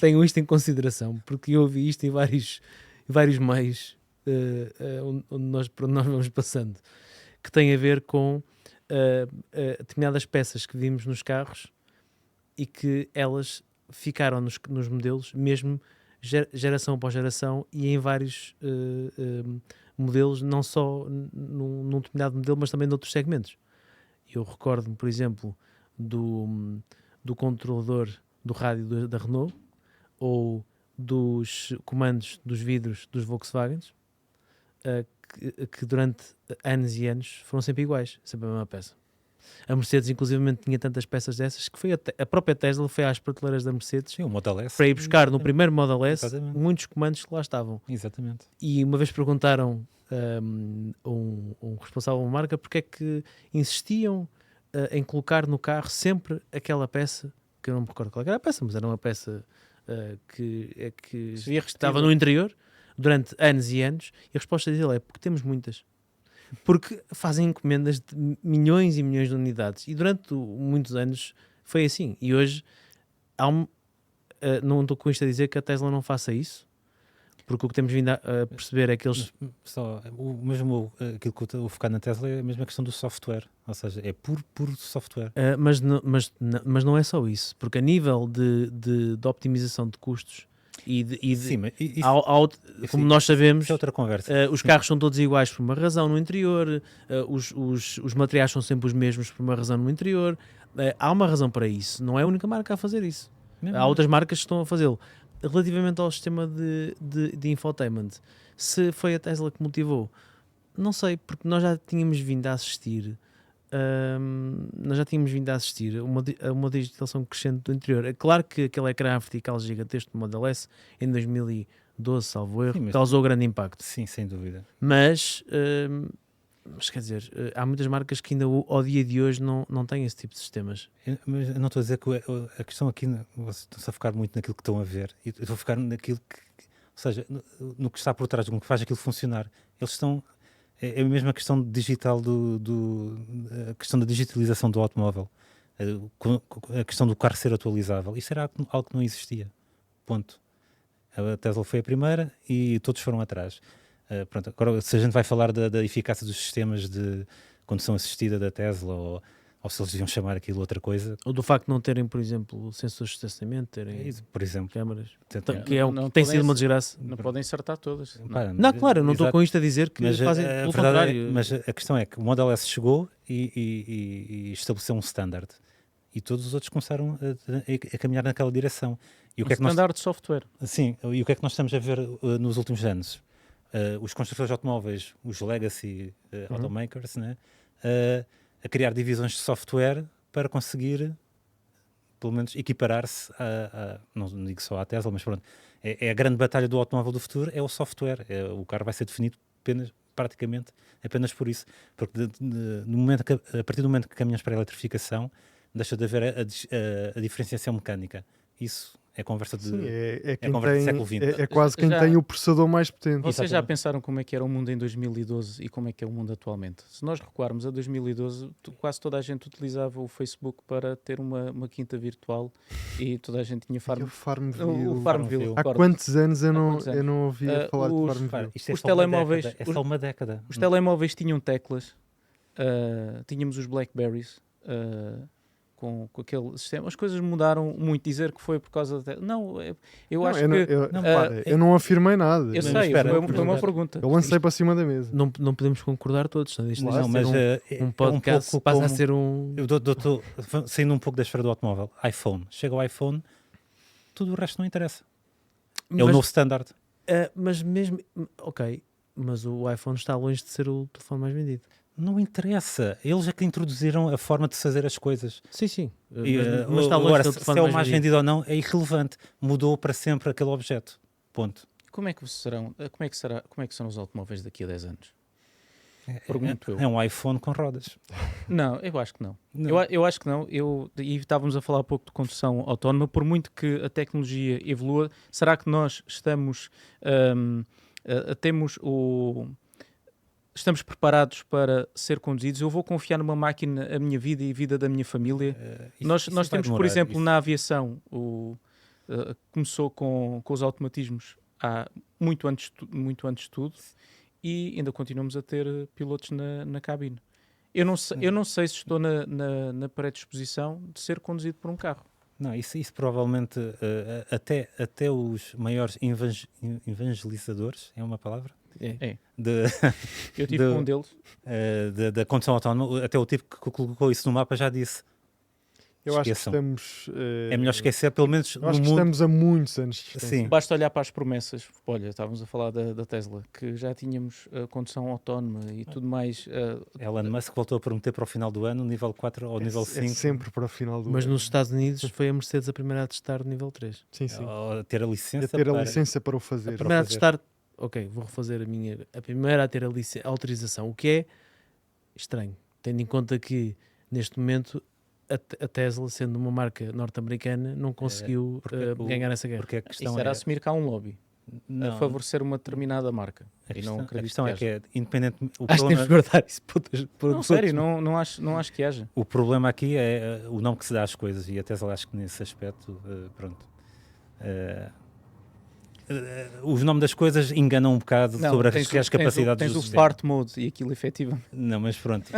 Tenho isto em consideração, porque eu ouvi isto em vários meios por onde nós vamos passando, que tem a ver com determinadas peças que vimos nos carros e que elas ficaram nos modelos, mesmo geração após geração, e em vários modelos, não só num determinado modelo, mas também noutros segmentos. Eu recordo-me, por exemplo, do controlador do rádio da Renault ou dos comandos dos vidros dos Volkswagens, que durante anos e anos foram sempre iguais, sempre a mesma peça. A Mercedes, inclusivamente, tinha tantas peças dessas que foi a própria Tesla foi às prateleiras da Mercedes Sim, o Model S. para ir buscar no primeiro Model S Exatamente. muitos comandos que lá estavam. Exatamente. E uma vez perguntaram um responsável de uma marca porque é que insistiam em colocar no carro sempre aquela peça, que eu não me recordo qual era a peça, mas era uma peça que estava no interior durante anos e anos, e a resposta dele é porque temos muitas. Porque fazem encomendas de milhões e milhões de unidades, e durante muitos anos foi assim. E hoje não estou com isto a dizer que a Tesla não faça isso, porque o que temos vindo a perceber é que eles... Aquilo que eu estou a focar na Tesla é a mesma questão do software, ou seja, é puro software. Mas não é só isso, porque a nível de optimização de custos Sim, mas como nós sabemos, isso é outra conversa. os carros são todos iguais por uma razão no interior, os materiais são sempre os mesmos por uma razão no interior. Há uma razão para isso, não é a única marca a fazer isso. Há outras marcas que estão a fazê-lo. Relativamente ao sistema de infotainment, se foi a Tesla que motivou, não sei, porque nós já tínhamos vindo a assistir a uma digitalização crescente do interior. É claro que aquele ecrã vertical gigantesco do Model S em 2012, salvo erro, causou grande impacto. Sim, sem dúvida. Mas quer dizer, há muitas marcas que ainda ao dia de hoje não têm esse tipo de sistemas. Mas eu não estou a dizer que a questão aqui, vocês estão a focar muito naquilo que estão a ver, e eu estou a focar naquilo que, ou seja, no que está por trás, no que faz aquilo funcionar. Eles estão, é a mesma questão digital a questão da digitalização do automóvel, a questão do carro ser atualizável. Isso era algo que não existia. Ponto. A Tesla foi a primeira e todos foram atrás. Pronto, agora, se a gente vai falar da eficácia dos sistemas de condução assistida da Tesla, ou se eles deviam chamar aquilo outra coisa. Ou do facto de não terem, por exemplo, sensores de estacionamento, terem por exemplo, câmaras, Não tem sido uma desgraça. Não podem acertar todas. Não, claro, eu não estou com isto a dizer que mas fazem pelo contrário. Mas a questão é que o Model S chegou e estabeleceu um standard. E todos os outros começaram a caminhar naquela direção. E o que é que standard de software. Sim, e o que é que nós estamos a ver nos últimos anos? Os construtores de automóveis, os legacy automakers, né? A criar divisões de software para conseguir, pelo menos, equiparar-se não digo só à Tesla, mas pronto, é a grande batalha do automóvel do futuro, é o software. O carro vai ser definido praticamente apenas por isso, porque a partir do momento que caminhamos para a eletrificação, deixa de haver a diferenciação mecânica. Isso é conversa de, Sim, conversa do século XX. É quase quem tem o processador mais potente. Vocês já pensaram como é que era o mundo em 2012 e como é que é o mundo atualmente? Se nós recuarmos a 2012, quase toda a gente utilizava o Facebook para ter uma quinta virtual e toda a gente tinha Farmville. Há quantos anos eu não ouvia falar de Farmville? Os telemóveis, é só uma década. Os telemóveis tinham teclas, tínhamos os Blackberries, com aquele sistema. As coisas mudaram muito. Dizer que foi por causa eu não afirmei nada. Eu sei, foi uma pergunta. Eu lancei para cima da mesa. Não podemos concordar todos. Mas um podcast passa a ser um... Eu estou saindo um pouco da esfera do automóvel. iPhone. Chega o iPhone, tudo o resto não interessa. É o novo standard. Mas mesmo... Ok, mas o iPhone está longe de ser o telefone mais vendido. Não interessa. Eles é que introduziram a forma de fazer as coisas. Sim. Mas está longe agora, se é o mais vendido ou não, é irrelevante. Mudou para sempre aquele objeto. Ponto. Como é que serão os automóveis daqui a 10 anos? Pergunto eu. É um iPhone com rodas. Não, eu acho que não. Eu acho que não. E estávamos a falar há pouco de condução autónoma. Por muito que a tecnologia evolua, será que nós estamos preparados para ser conduzidos? Eu vou confiar numa máquina a minha vida e a vida da minha família? Nós temos, por exemplo, na aviação, começou com os automatismos muito antes de tudo, e ainda continuamos a ter pilotos na cabine. Eu não sei se estou na predisposição de ser conduzido por um carro. Não, isso provavelmente até os maiores evangelizadores, é uma palavra? Eu tive um deles. Da condução autónoma, até o tipo que colocou isso no mapa já disse. Eu acho que esqueçam. estamos. É melhor esquecer, pelo menos Eu no acho que mundo. estamos a muitos anos de distância. Sim. Basta olhar para as promessas. Olha, estávamos a falar da Tesla, que já tínhamos condução autónoma e tudo mais. Elon Musk voltou a prometer para o final do ano, nível 4 ou nível 5. É sempre para o final do Mas ano. nos Estados Unidos foi a Mercedes a primeira a testar o nível 3. Sim, sim. Ou ter a E licença. a ter a para- licença para o fazer. Para A primeira a fazer. testar, ok, vou refazer a primeira a ter a autorização, o que é estranho, tendo em conta que neste momento a Tesla, sendo uma marca norte-americana, não conseguiu porque ganhar essa guerra. Porque a questão Isso era é. assumir cá um lobby a Não, favorecer uma determinada marca. a E não questão, a acredito questão é que haja. é independente. O Acho que temos problema, que guardar isso para Não, sério, não acho que haja. o problema aqui é o nome que se dá às coisas, e a Tesla acho que nesse aspecto, pronto. Os nomes das coisas enganam um bocado sobre as capacidades tens do o sistema. fart mode e aquilo efetivamente. Não, mas pronto.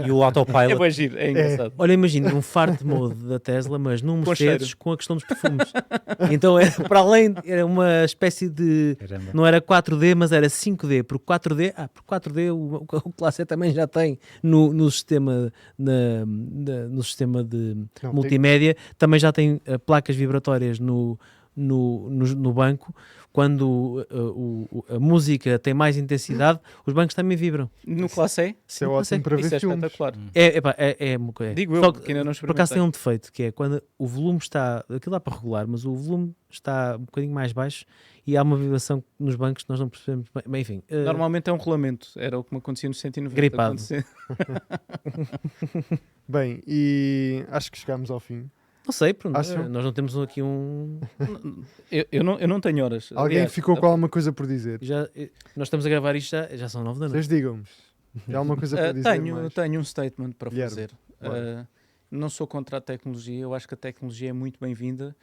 E o autopilot. É bem giro, é engraçado. Olha, imagina um fart mode da Tesla, mas num Com Mercedes cheiro. com a questão dos perfumes. Então, para além, era uma espécie de... Caramba. Não era 4D, mas era 5D. Porque 4D o Classe E também já tem no sistema, no sistema de Não, multimédia. Também já tem placas vibratórias no banco. Quando a música tem mais intensidade, os bancos também vibram. No classe E, Isso é Sim, ótimo para isso ver é filmes. espetacular. É uma coisa. Digo eu, Só que ainda não por acaso tem experimentei. um defeito, que é quando o volume está, aquilo dá para regular, mas o volume está um bocadinho mais baixo e há uma vibração nos bancos que nós não percebemos bem. Bem, enfim, Normalmente é um rolamento. Era o que me acontecia no 190. Gripado. Acontecia. Bem, e acho que chegámos ao fim. não sei, pronto, Acham? nós não temos aqui um... Eu não tenho horas. Alguém Aliás, ficou com alguma coisa por dizer? Nós estamos a gravar isto, já são 9 da noite. Vocês digam-me. Tem alguma coisa para dizer mais? tenho um statement para Guilherme, fazer. bora. Não sou contra a tecnologia, eu acho que a tecnologia é muito bem-vinda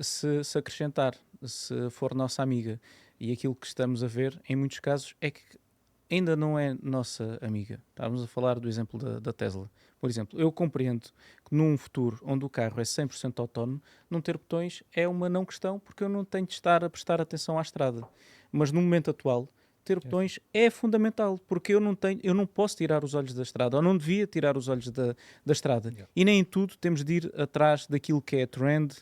se acrescentar, se for nossa amiga. E aquilo que estamos a ver, em muitos casos, é que ainda não é nossa amiga. Estávamos a falar do exemplo da Tesla. Por exemplo, eu compreendo que num futuro onde o carro é 100% autónomo, não ter botões é uma não questão, porque eu não tenho de estar a prestar atenção à estrada. Mas no momento atual, ter botões é fundamental, porque eu não posso tirar os olhos da estrada, ou não devia tirar os olhos da estrada. Yeah. E nem em tudo temos de ir atrás daquilo que é trend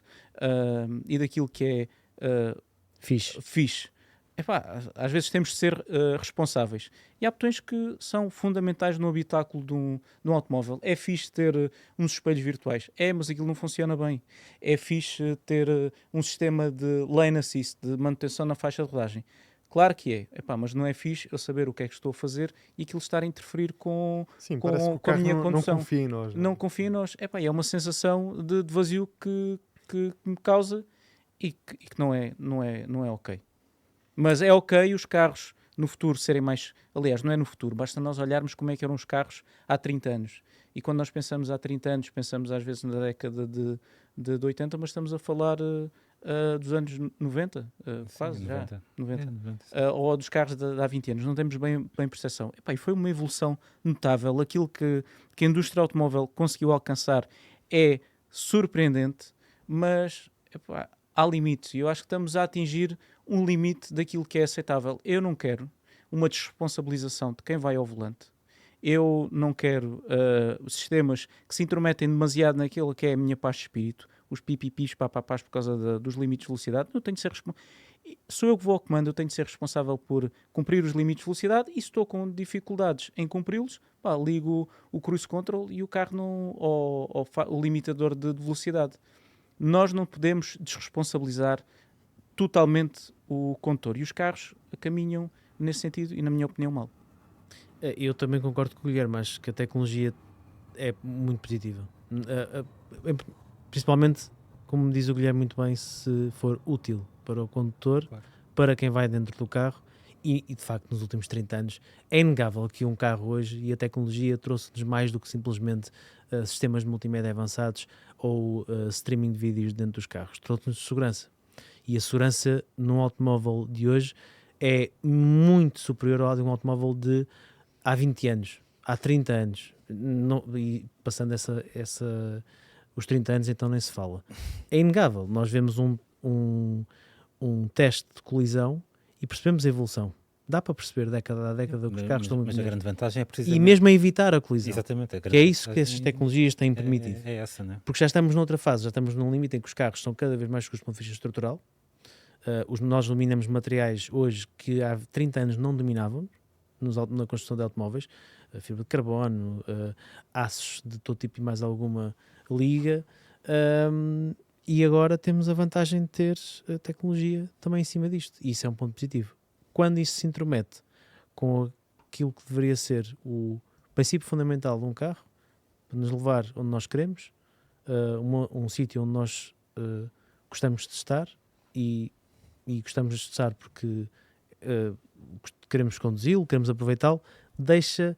e daquilo que é fixe. Epá, às vezes temos de ser responsáveis. E há botões que são fundamentais no habitáculo de um automóvel. É fixe ter uns espelhos virtuais. Mas aquilo não funciona bem. É fixe ter um sistema de lane assist, de manutenção na faixa de rodagem. Claro que é. Epá, mas não é fixe eu saber o que é que estou a fazer e aquilo estar a interferir com Sim, parece que o com a carro minha não condução. confia em nós. Não confia em nós. Epá, é uma sensação de vazio que me causa e que não é ok. Mas é ok os carros no futuro serem mais... Aliás, não é no futuro, basta nós olharmos como é que eram os carros há 30 anos. E quando nós pensamos há 30 anos, pensamos às vezes na década de 80, mas estamos a falar dos anos 90, quase Sim, já, 90. 90. É, 90. Ou dos carros de há 20 anos. Não temos bem percepção. Epá, e foi uma evolução notável. Aquilo que a indústria automóvel conseguiu alcançar é surpreendente, mas epá, há limites. E eu acho que estamos a atingir um limite daquilo que é aceitável. Eu não quero uma desresponsabilização de quem vai ao volante. Eu não quero sistemas que se intrometem demasiado naquilo que é a minha paz de espírito, os pipipis, papapás por causa dos limites de velocidade. Eu tenho de ser sou eu que vou ao comando, eu tenho de ser responsável por cumprir os limites de velocidade e se estou com dificuldades em cumpri-los, ligo o cruise control e o carro o limitador de velocidade. Nós não podemos desresponsabilizar totalmente o condutor e os carros caminham nesse sentido e, na minha opinião, mal. Eu também concordo com o Guilherme, acho que a tecnologia é muito positiva. Principalmente, como diz o Guilherme muito bem, se for útil para o condutor, Claro. para quem vai dentro do carro e de facto nos últimos 30 anos é inegável que um carro hoje e a tecnologia trouxe-nos mais do que simplesmente sistemas de multimédia avançados ou streaming de vídeos dentro dos carros, trouxe-nos segurança. E a segurança num automóvel de hoje é muito superior ao de um automóvel de há 20 anos, há 30 anos. E passando os 30 anos, então nem se fala. É inegável. Nós vemos um teste de colisão e percebemos a evolução. dá para perceber década a década que os carros estão muito Mas a melhores. grande vantagem é precisamente... E mesmo a evitar a colisão. Exatamente. Que é isso que essas tecnologias têm permitido. É essa, né? Porque já estamos noutra fase, já estamos num limite em que os carros são cada vez mais seguros do ponto de vista estrutural. Nós dominamos materiais hoje que há 30 anos não dominávamos na construção de automóveis. Fibra de carbono, aços de todo tipo e mais alguma liga. E agora temos a vantagem de ter a tecnologia também em cima disto. E isso é um ponto positivo. Quando isso se intromete com aquilo que deveria ser o princípio fundamental de um carro, para nos levar onde nós queremos, um sítio onde nós gostamos de estar e gostamos de estar porque queremos conduzi-lo, queremos aproveitá-lo, deixa,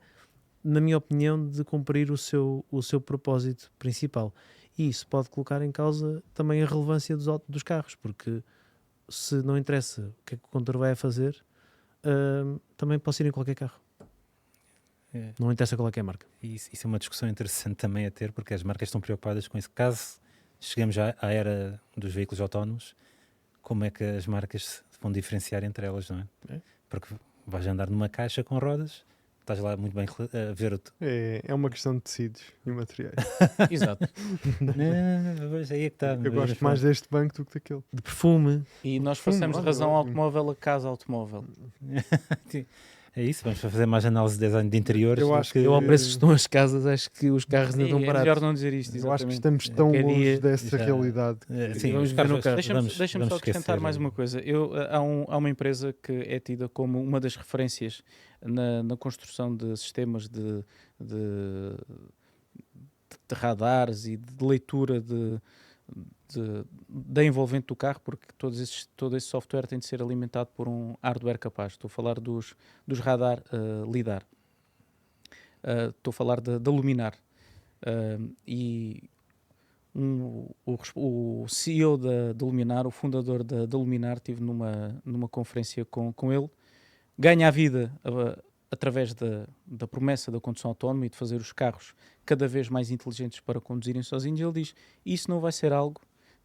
na minha opinião, de cumprir o seu propósito principal. E isso pode colocar em causa também a relevância dos carros, porque se não interessa o que é que o condutor vai fazer, também pode ir em qualquer carro. Não interessa qual é que é a marca. Isso é uma discussão interessante também a ter, porque as marcas estão preocupadas com isso. Caso chegamos já à era dos veículos autónomos, como é que as marcas se vão diferenciar entre elas, não é? Porque vais andar numa caixa com rodas, estás lá muito bem a ver... É uma questão de tecidos e materiais. Exato. Não, mas aí é que está. Eu gosto mais deste banco do que daquele. De perfume. E nós passamos de olha, razão ótimo. automóvel a casa automóvel. É isso, vamos fazer mais análise de design de interiores. Eu do acho que- Eu, ao preço que estão as casas, acho que os carros ainda estão É baratos. melhor não dizer isto, Eu acho que exatamente. estamos tão Qualquer longe dia dessa já- realidade. Sim, Vamos os ver no carros- carro. Deixa-me vamos só acrescentar esquecer. mais uma coisa. Há uma empresa que é tida como uma das referências na construção de sistemas de radares e de leitura da envolvente do carro, porque todo esse software tem de ser alimentado por um hardware capaz. Estou a falar dos radar LIDAR. Estou a falar da Luminar. E o CEO da Luminar, o fundador da Luminar, estive numa conferência com ele, ganha a vida através da promessa da condução autónoma e de fazer os carros cada vez mais inteligentes para conduzirem sozinhos. Ele diz, isso não vai ser algo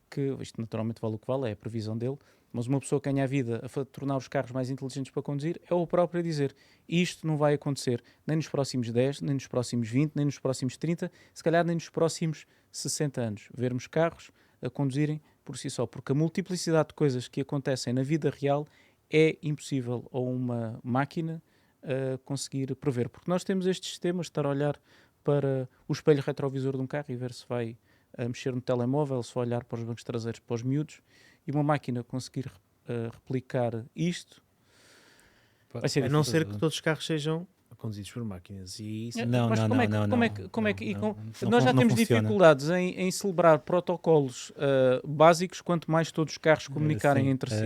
que, isto naturalmente vale o que vale, é a previsão dele, mas uma pessoa que ganha a vida a tornar os carros mais inteligentes para conduzir é o próprio a dizer, isto não vai acontecer nem nos próximos 10, nem nos próximos 20, nem nos próximos 30, se calhar nem nos próximos 60 anos. Vermos carros a conduzirem por si só, porque a multiplicidade de coisas que acontecem na vida real é impossível a uma máquina conseguir prever, porque nós temos estes sistemas de estar a olhar para o espelho retrovisor de um carro e ver se vai mexer no telemóvel, se vai olhar para os bancos traseiros, para os miúdos, e uma máquina conseguir replicar isto vai ser A não difícil. ser que todos os carros sejam conduzidos por máquinas. E isso Não, Mas não, como é que- não, como é não, que- como é que- e não, com- não, nós já não temos funciona. dificuldades em celebrar protocolos básicos, quanto mais todos os carros comunicarem Sim, entre si.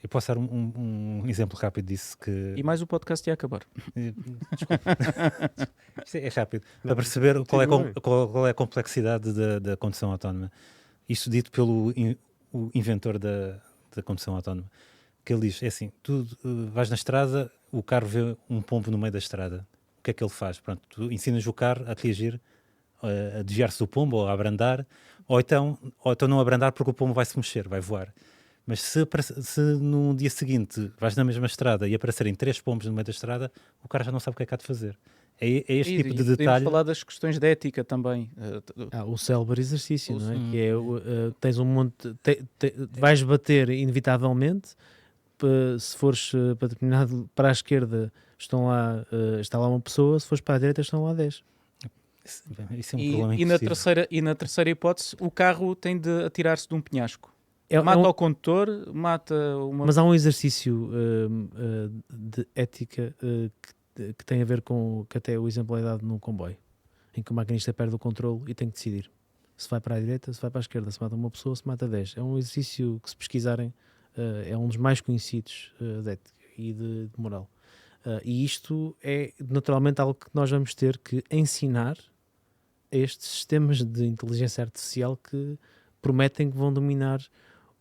eu posso dar um exemplo rápido disso que... E mais o podcast ia acabar. Isto é rápido. Para perceber qual continue. qual é a complexidade da condução autónoma. Isto dito pelo o inventor da condução autónoma. Que ele diz, é assim, tu vais na estrada, o carro vê um pombo no meio da estrada. O que é que ele faz? Pronto, tu ensinas o carro a reagir, a desviar-se do pombo ou a abrandar, ou então não abrandar porque o pombo vai se mexer, vai voar. Mas se no dia seguinte vais na mesma estrada e aparecerem 3 pombos no meio da estrada, o cara já não sabe o que é que há de fazer. É este tipo de podemos detalhe. falar das questões de ética também. o célebre exercício, não é? Sim. Que é, tens um monte, vais bater inevitavelmente, se fores para determinado, para a esquerda está lá uma pessoa, se fores para a direita estão lá 10. Isso é um problema E na impossível. terceira hipótese, o carro tem de atirar-se de um penhasco. É Mata um- o condutor, mata uma... Mas há um exercício de ética que tem a ver com, que até o exemplo é dado num comboio, em que o maquinista perde o controle e tem que decidir se vai para a direita, se vai para a esquerda, se mata uma pessoa, se mata 10. É um exercício que, se pesquisarem, é um dos mais conhecidos de ética e de moral. E isto é naturalmente algo que nós vamos ter que ensinar a estes sistemas de inteligência artificial que prometem que vão dominar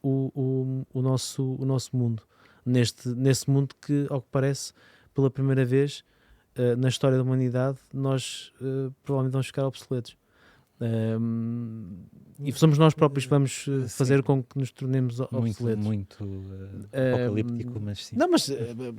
o nosso mundo. Nesse mundo que, ao que parece, pela primeira vez na história da humanidade, nós provavelmente vamos ficar obsoletos. E somos nós próprios que vamos fazer com que nos tornemos obsoletos. Muito apocalíptico, mas sim. Não, mas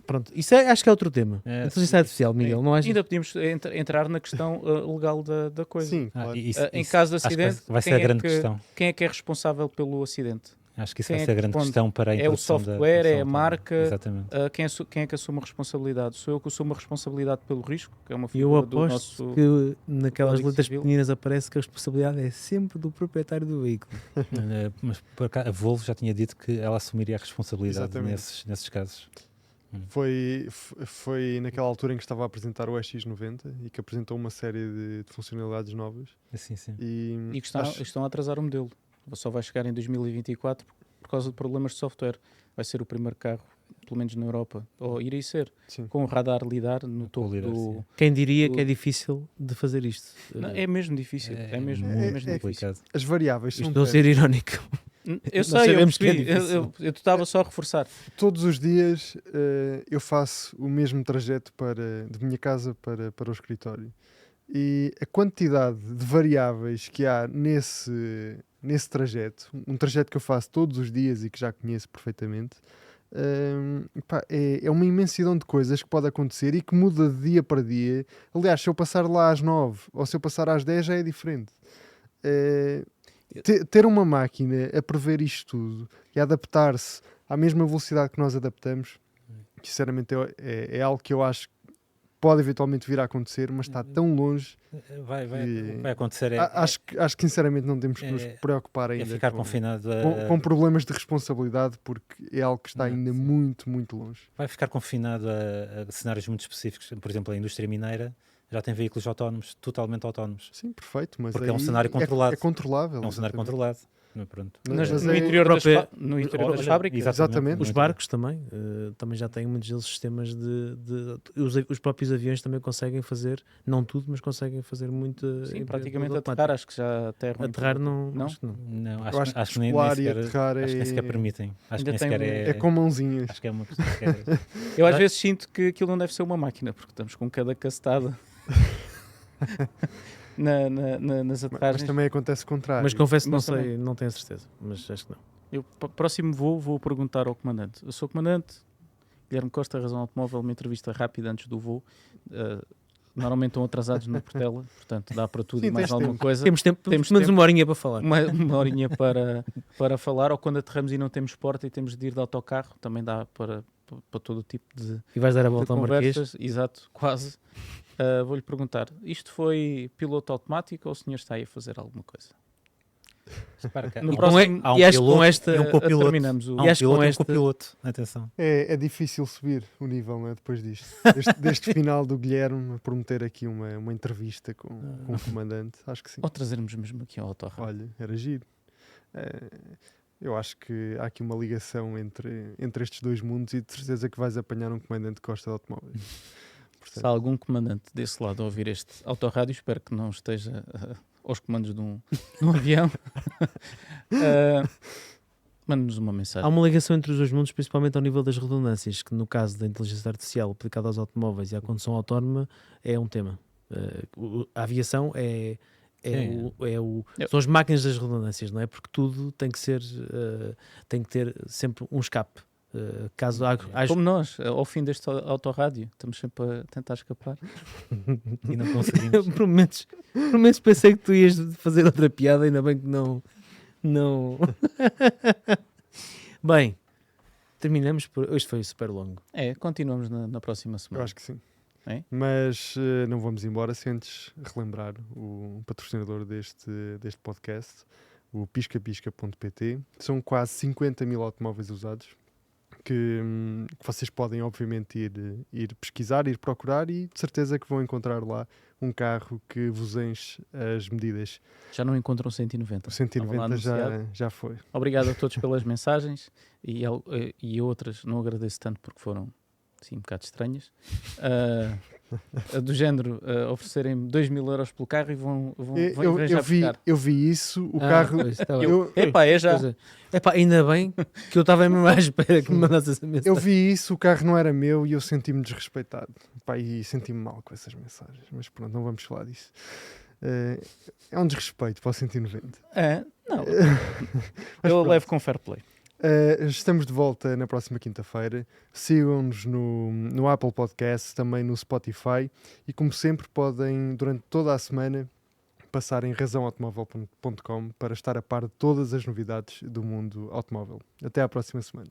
pronto, isso acho que é outro tema. Inteligência artificial, Miguel, não acho? Ainda podíamos entrar na questão legal da coisa. Sim, claro. Em caso de acho que acidente, vai ser a grande questão. quem é que é responsável pelo acidente? Acho que isso Quem vai é ser a que grande responde? questão para a É o introdução da software, é a produção marca? autónoma. Exatamente. Quem é que assume a responsabilidade? Sou eu que assumo a responsabilidade pelo risco, que é uma E eu figura do aposto nosso... que naquelas Código letras Civil. pequeninas aparece que a responsabilidade é sempre do proprietário do veículo. Mas por acaso, a Volvo já tinha dito que ela assumiria a responsabilidade Exatamente. nesses casos. Foi naquela altura em que estava a apresentar o EX90 e que apresentou uma série de funcionalidades novas. Assim, sim. E que estão a atrasar o modelo. Só vai chegar em 2024 por causa de problemas de software. Vai ser o primeiro carro, pelo menos na Europa, ou irei ser, Sim. com o radar lidar no topo lidar, do... sim. Quem diria que é difícil de fazer isto? Não, é mesmo difícil. É mesmo difícil. complicado. As variáveis são Isto não ser irónico. Eu Nós sei, eu sabemos que é percebi. difícil. Eu estava só a reforçar. Todos os dias eu faço o mesmo trajeto de minha casa para o escritório. E a quantidade de variáveis que há nesse trajeto, um trajeto que eu faço todos os dias e que já conheço perfeitamente, é uma imensidão de coisas que pode acontecer e que muda de dia para dia. Aliás, se eu passar lá às 9 ou se eu passar às 10 já é diferente. Ter uma máquina a prever isto tudo e a adaptar-se à mesma velocidade que nós adaptamos, sinceramente é algo que eu acho que pode eventualmente vir a acontecer, mas está tão longe. Vai acontecer. Acho que sinceramente não temos que nos preocupar É ainda ficar confinado com problemas de responsabilidade, porque é algo que está ainda sim. muito, muito longe. Vai ficar confinado a cenários muito específicos. Por exemplo, a indústria mineira já tem veículos autónomos, totalmente autónomos. Sim, perfeito, mas Porque aí é um cenário controlado. É controlável. É um cenário exatamente. controlado. Pronto. Mas No é- interior das própria- no interior das Olha, fábricas. Exatamente. Os barcos também já têm muitos deles sistemas os próprios aviões também conseguem fazer, não tudo, mas conseguem fazer muito. Sim, em praticamente piloto aterrar, automático. acho que já aterram. Aterrar não, Não? acho que não. Não, Eu acho que acho que nem descolar e sequer, aterrar acho que nem sequer é- permitem. Acho Ainda que nem tem sequer É com mãozinhas. Acho que é uma questão que é- Eu às vezes sinto que aquilo não deve ser uma máquina, porque estamos com cada castada nas Mas aterragens. também acontece o contrário. Mas confesso que não Mas sei, também- não tenho a certeza, mas acho que não. Eu, próximo voo perguntar ao comandante. Eu sou comandante, Guilherme Costa, Razão Automóvel, uma entrevista rápida antes do voo. Normalmente estão atrasados na Portela, portanto dá para tudo Sim, e mais tens alguma tempo. coisa. Temos tempo, Temos pelo menos tempo. uma horinha para falar. Uma horinha para falar, ou quando aterramos e não temos porta e temos de ir de autocarro, também dá para todo o tipo de E vais dar a de volta ao Marquês. conversas. Exato, quase. Vou-lhe perguntar, isto foi piloto automático ou o senhor está aí a fazer alguma coisa? Repara que No há um- próximo- há um e acho que com piloto esta e um copiloto. terminamos o... Há um E acho que piloto com e um esta- copiloto. Atenção. É difícil subir o nível, não é? Depois disto. Deste final do Guilherme a prometer aqui uma entrevista com o comandante. Acho que sim. Ou trazermos mesmo aqui ao autorrádio. Olha, era giro. Eu acho que há aqui uma ligação entre estes dois mundos e de certeza que vais apanhar um comandante de Costa de automóveis. Se há algum comandante desse lado a ouvir este autorrádio, espero que não esteja aos comandos de um avião. Mande-nos uma mensagem. Há uma ligação entre os dois mundos, principalmente ao nível das redundâncias, que no caso da inteligência artificial aplicada aos automóveis e à condução autónoma é um tema. A aviação são as máquinas das redundâncias, não é? Porque tudo tem que ter sempre um escape. Caso haja Como nós, ao fim deste autorrádio, estamos sempre a tentar escapar. E não conseguimos. por momentos pensei que tu ias fazer outra piada, ainda bem que não. Bem, terminamos por. Hoje foi super longo. Continuamos na próxima Eu semana. acho que sim. É? Mas não vamos embora sem antes relembrar o patrocinador deste podcast, o piscapisca.pt. São quase 50 mil automóveis usados que vocês podem obviamente ir pesquisar, ir procurar e de certeza que vão encontrar lá um carro que vos enche as medidas. Já não encontram 190. O 190 já foi. Obrigado a todos pelas mensagens e outras não agradeço tanto porque foram sim, um bocado estranhas. Do género, oferecerem-me 2.000 euros pelo carro e vão já buscar. Eu vi isso, o carro... Pois, tá bem. Epá, é já. Pois é. Epá, ainda bem que eu estava mesmo à espera que me mandasse essa mensagem. Eu vi isso, o carro não era meu e eu senti-me desrespeitado. Pá, e senti-me mal com essas mensagens. Mas pronto, não vamos falar disso. É um desrespeito para o 190. Não, Mas eu pronto. levo com fair play. Estamos de volta na próxima quinta-feira. Sigam-nos no Apple Podcast, também no Spotify. E como sempre, podem, durante toda a semana, passar em razãoautomóvel.com para estar a par de todas as novidades do mundo automóvel. Até à próxima semana.